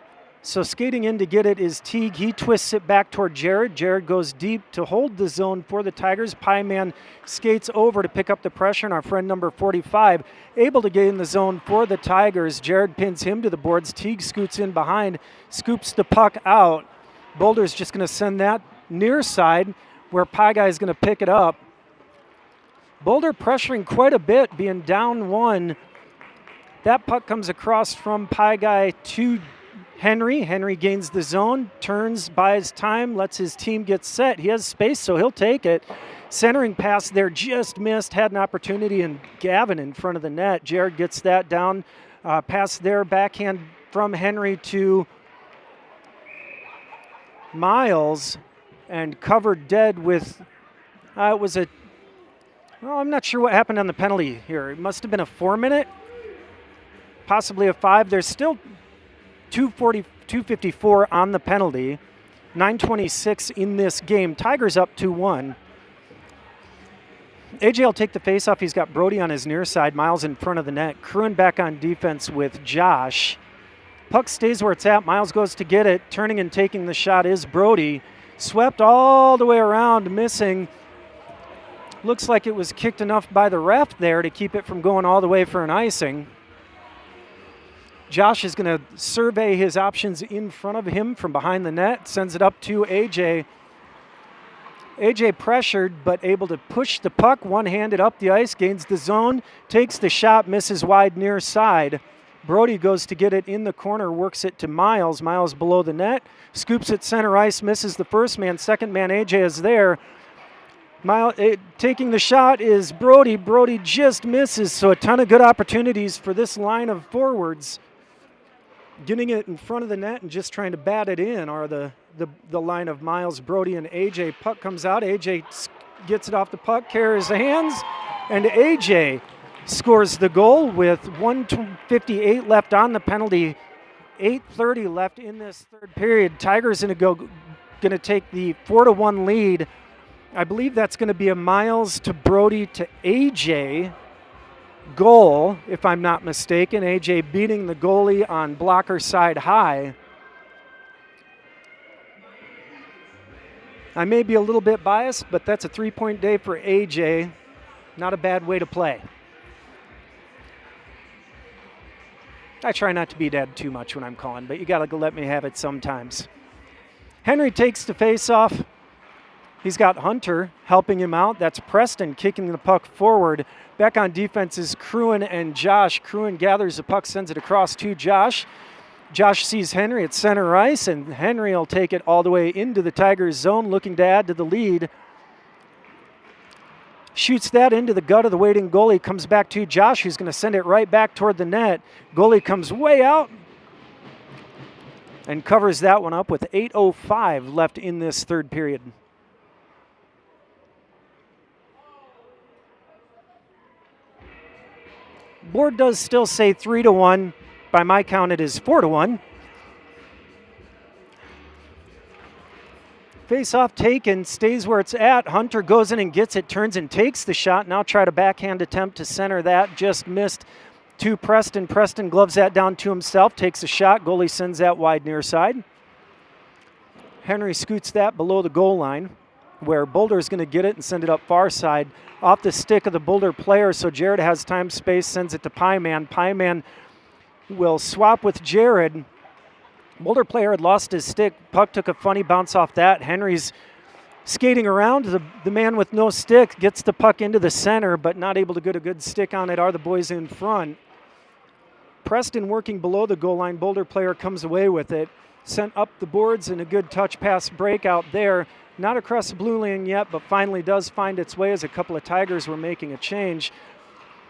So skating in to get it is Teague. He twists it back toward Jared. Jared goes deep to hold the zone for the Tigers. Pieman skates over to pick up the pressure, and our friend number 45 able to get in the zone for the Tigers. Jared pins him to the boards. Teague scoots in behind, scoops the puck out. Boulder's just going to send that near side where Pie Guy is going to pick it up. Boulder pressuring quite a bit, being down one. That puck comes across from Pie Guy to Henry. Henry gains the zone, turns, buys time, lets his team get set. He has space, so he'll take it. Centering pass there, just missed, had an opportunity, and Gavin in front of the net. Jared gets that down. Pass there, backhand from Henry to Miles, and covered dead with, it was I'm not sure what happened on the penalty here. It must have been a 4-minute, possibly a 5. There's still 2:54 on the penalty. 9:26 in this game. Tigers up 2-1. AJ will take the faceoff. He's got Brody on his near side. Miles in front of the net. Cruin back on defense with Josh. Puck stays where it's at. Miles goes to get it. Turning and taking the shot is Brody. Swept all the way around, missing. Looks like it was kicked enough by the ref there to keep it from going all the way for an icing. Josh is going to survey his options in front of him from behind the net, sends it up to AJ. AJ pressured, but able to push the puck, one-handed up the ice, gains the zone, takes the shot, misses wide near side. Brody goes to get it in the corner, works it to Miles. Miles below the net, scoops it center ice, misses the first man. Second man, AJ is there. Taking the shot is Brody. Brody just misses, so a ton of good opportunities for this line of forwards. Getting it in front of the net and just trying to bat it in are the line of Miles, Brody, and AJ. Puck comes out. AJ gets it off the puck, carries the hands, and AJ scores the goal with 1:58 left on the penalty. 8:30 left in this third period. Tigers going to take the 4-1 lead. I believe that's going to be a Miles to Brody to AJ goal, if I'm not mistaken. AJ beating the goalie on blocker side high. I may be a little bit biased, but that's a 3-point day for AJ. Not a bad way to play. I try not to be dead too much when I'm calling, but you got to let me have it sometimes. Henry takes the face-off. He's got Hunter helping him out. That's Preston kicking the puck forward. Back on defense is Cruin and Josh. Cruin gathers the puck, sends it across to Josh. Josh sees Henry at center ice, and Henry will take it all the way into the Tigers' zone, looking to add to the lead. Shoots that into the gut of the waiting goalie. Comes back to Josh, who's going to send it right back toward the net. Goalie comes way out and covers that one up with 8:05 left in this third period. Board does still say 3-1. By my count, it is 4-1. Face-off taken, stays where it's at. Hunter goes in and gets it, turns and takes the shot. Now try to backhand attempt to center that. Just missed to Preston. Preston gloves that down to himself, takes a shot. Goalie sends that wide near side. Henry scoots that below the goal line, where Boulder is going to get it and send it up far side off the stick of the Boulder player. So Jared has time, space, sends it to Pieman. Pieman will swap with Jared. Boulder player had lost his stick. Puck took a funny bounce off that. Henry's skating around. The man with no stick gets the puck into the center, but not able to get a good stick on it are the boys in front. Preston working below the goal line. Boulder player comes away with it. Sent up the boards and a good touch pass breakout there. Not across the blue line yet, but finally does find its way as a couple of Tigers were making a change.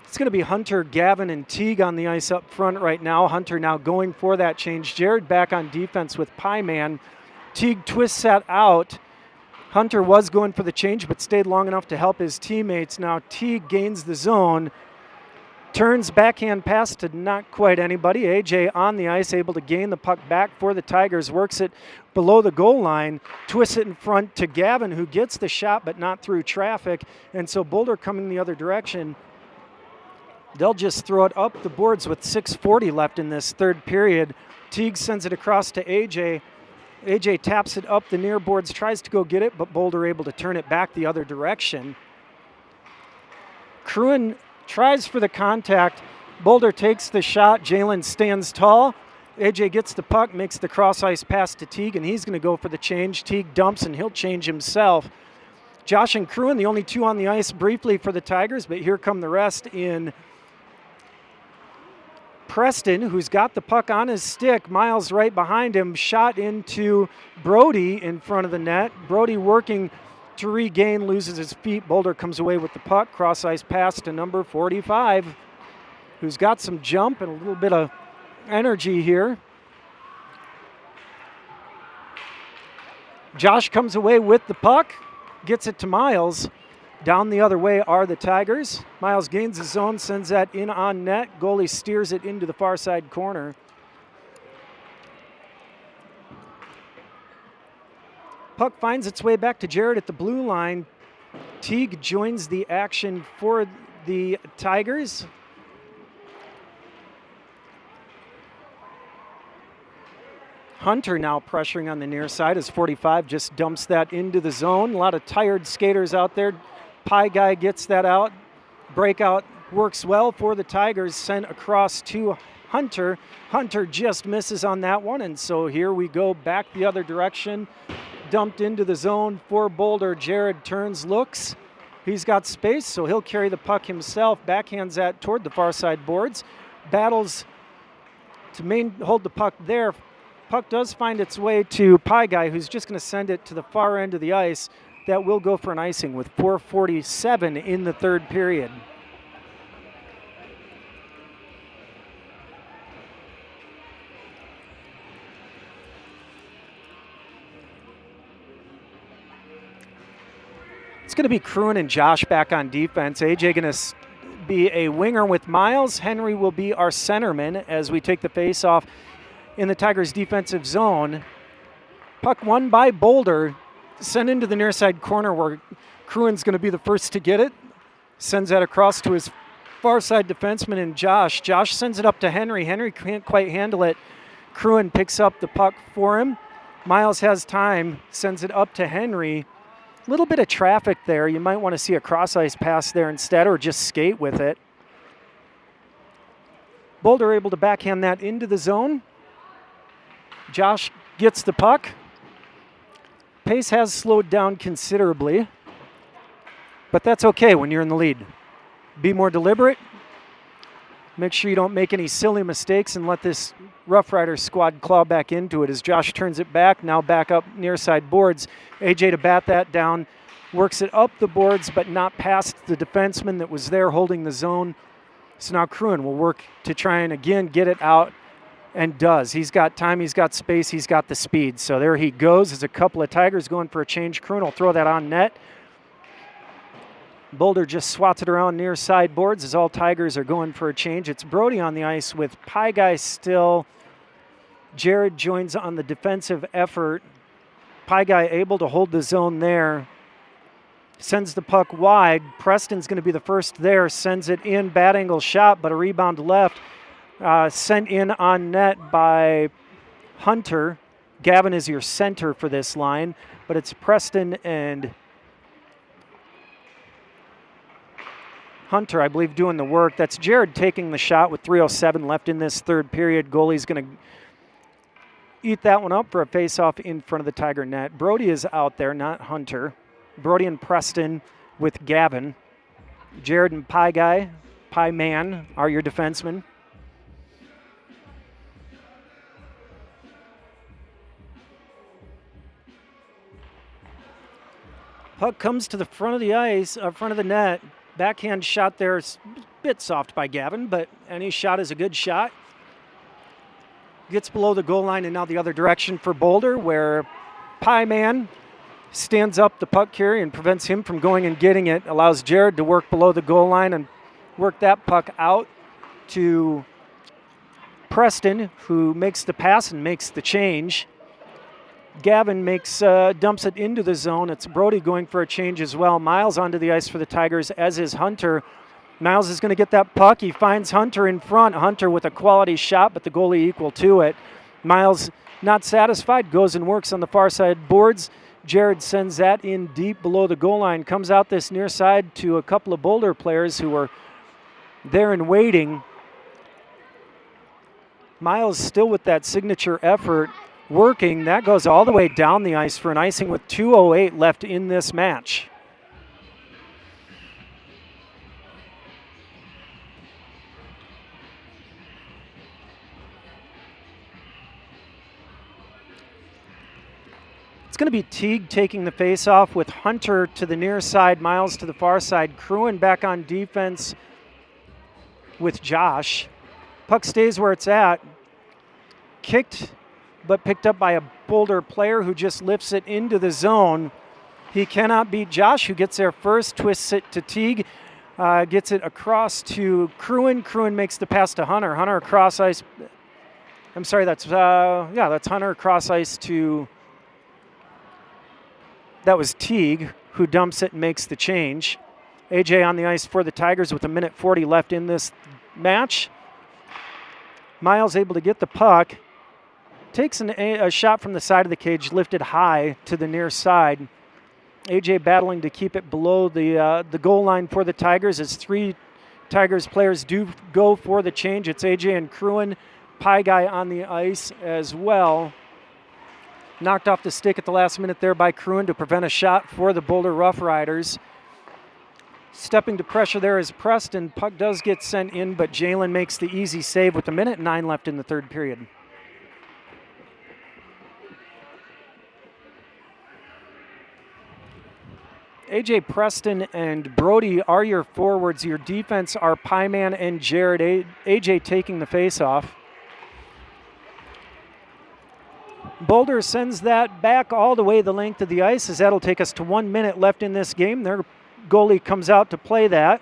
It's going to be Hunter, Gavin, and Teague on the ice up front right now. Hunter now going for that change. Jared back on defense with Pieman. Teague twists that out. Hunter was going for the change, but stayed long enough to help his teammates. Now Teague gains the zone, turns, backhand pass to not quite anybody. AJ on the ice, able to gain the puck back for the Tigers, works it below the goal line, twists it in front to Gavin, who gets the shot but not through traffic. And so Boulder coming the other direction. They'll just throw it up the boards with 6:40 left in this third period. Teague sends it across to AJ. AJ taps it up the near boards, tries to go get it, but Boulder able to turn it back the other direction. Cruin tries for the contact. Boulder takes the shot. Jalen stands tall. AJ gets the puck, makes the cross-ice pass to Teague, and he's going to go for the change. Teague dumps, and he'll change himself. Josh and Cruin, the only two on the ice briefly for the Tigers, but here come the rest in Preston, who's got the puck on his stick. Miles right behind him. Shot into Brody in front of the net. Brody working to regain, loses his feet. Boulder comes away with the puck. Cross-ice pass to number 45, who's got some jump and a little bit of energy here. Josh comes away with the puck, gets it to Miles. Down the other way are the Tigers. Miles gains his zone, sends that in on net. Goalie steers it into the far side corner. Puck finds its way back to Jared at the blue line. Teague joins the action for the Tigers. Hunter now pressuring on the near side as 45 just dumps that into the zone. A lot of tired skaters out there. Pie Guy gets that out. Breakout works well for the Tigers. Sent across to Hunter. Hunter just misses on that one, and so here we go back the other direction. Dumped into the zone for Boulder. Jared turns, looks. He's got space, so he'll carry the puck himself. Backhands that toward the far side boards. Battles to hold the puck there. Puck does find its way to Pie Guy, who's just going to send it to the far end of the ice. That will go for an icing with 4:47 in the third period. It's going to be Cruin and Josh back on defense. AJ going to be a winger with Miles. Henry will be our centerman as we take the face-off in the Tigers' defensive zone. Puck won by Boulder. Sent into the near side corner where Cruin's going to be the first to get it. Sends that across to his far side defenseman and Josh. Josh sends it up to Henry. Henry can't quite handle it. Cruin picks up the puck for him. Miles has time, sends it up to Henry. A little bit of traffic there. You might want to see a cross-ice pass there instead or just skate with it. Boulder able to backhand that into the zone. Josh gets the puck. Pace has slowed down considerably, but that's okay when you're in the lead. Be more deliberate. Make sure you don't make any silly mistakes and let this Rough Rider squad claw back into it as Josh turns it back, now back up near side boards. AJ to bat that down, works it up the boards, but not past the defenseman that was there holding the zone. So now Cruin will work to try and again get it out, and does. He's got time, he's got space, he's got the speed. So there he goes. There's a couple of Tigers going for a change. Cruin will throw that on net. Boulder just swats it around near side boards as all Tigers are going for a change. It's Brody on the ice with Pie Guy still. Jared joins on the defensive effort. Pie Guy able to hold the zone there. Sends the puck wide. Preston's going to be the first there. Sends it in. Bad angle shot, but a rebound left. Sent in on net by Hunter. Gavin is your center for this line, but it's Preston and Hunter, I believe, doing the work. That's Jared taking the shot with 3:07 left in this third period. Goalie's going to eat that one up for a face-off in front of the Tiger net. Brody is out there, not Hunter. Brody and Preston with Gavin. Jared and Pie Guy, Pie Man, are your defensemen. Puck comes to the front of the ice, front of the net. Backhand shot there, a bit soft by Gavin, but any shot is a good shot. Gets below the goal line and now the other direction for Boulder, where Pie Man stands up the puck carrier and prevents him from going and getting it. Allows Jared to work below the goal line and work that puck out. to Preston, who makes the pass and makes the change. Gavin dumps it into the zone. It's Brody going for a change as well. Miles onto the ice for the Tigers, as is Hunter. Miles is going to get that puck. He finds Hunter in front. Hunter with a quality shot, but the goalie equal to it. Miles, not satisfied, goes and works on the far side boards. Jared sends that in deep below the goal line. Comes out this near side to a couple of Boulder players who are there and waiting. Miles still with that signature effort. Working, that goes all the way down the ice for an icing with 2:08 left in this match. It's going to be Teague taking the face-off with Hunter to the near side, Miles to the far side. Cruin back on defense with Josh. Puck stays where it's at. Kicked, but picked up by a Boulder player who just lifts it into the zone. He cannot beat Josh, who gets there first, twists it to Teague, gets it across to Cruin. Cruin makes the pass to Hunter. Hunter across ice. I'm sorry, that's Hunter across ice to, that was Teague, who dumps it and makes the change. AJ on the ice for the Tigers with 1:40 left in this match. Miles able to get the puck. Takes a shot from the side of the cage, lifted high to the near side. AJ battling to keep it below the goal line for the Tigers as 3 Tigers players do go for the change. It's AJ and Cruin. Pie Guy on the ice as well. Knocked off the stick at the last minute there by Cruin to prevent a shot for the Boulder Rough Riders. Stepping to pressure there is Preston. Puck does get sent in, but Jalen makes the easy save with 1:09 left in the third period. AJ, Preston, and Brody are your forwards. Your defense are Pieman and Jared. AJ taking the face-off. Boulder sends that back all the way the length of the ice, as that'll take us to 1 minute left in this game. Their goalie comes out to play that.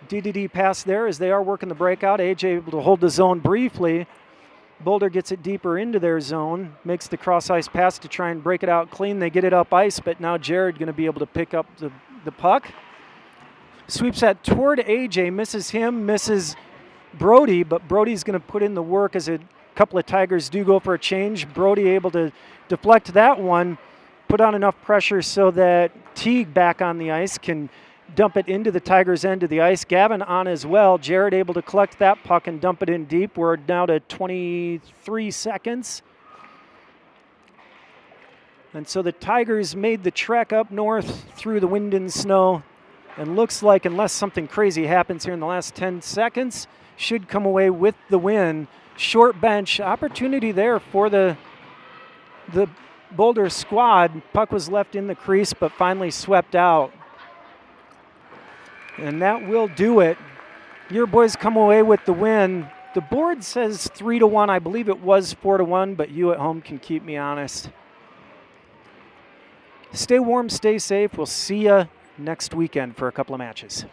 DDD pass there as they are working the breakout. AJ able to hold the zone briefly. Boulder gets it deeper into their zone, makes the cross-ice pass to try and break it out clean. They get it up ice, but now Jared going to be able to pick up the puck. Sweeps that toward AJ, misses him, misses Brody, but Brody's going to put in the work as a couple of Tigers do go for a change. Brody able to deflect that one, put on enough pressure so that Teague back on the ice can dump it into the Tigers' end of the ice. Gavin on as well. Jared able to collect that puck and dump it in deep. We're now to 23 seconds. And so the Tigers made the trek up north through the wind and snow. And looks like, unless something crazy happens here in the last 10 seconds, should come away with the win. Short bench opportunity there for the Boulder squad. Puck was left in the crease, but finally swept out. And that will do it. Your boys come away with the win. The board says 3-1. I believe it was 4-1, but you at home can keep me honest. Stay warm, stay safe. We'll see you next weekend for a couple of matches.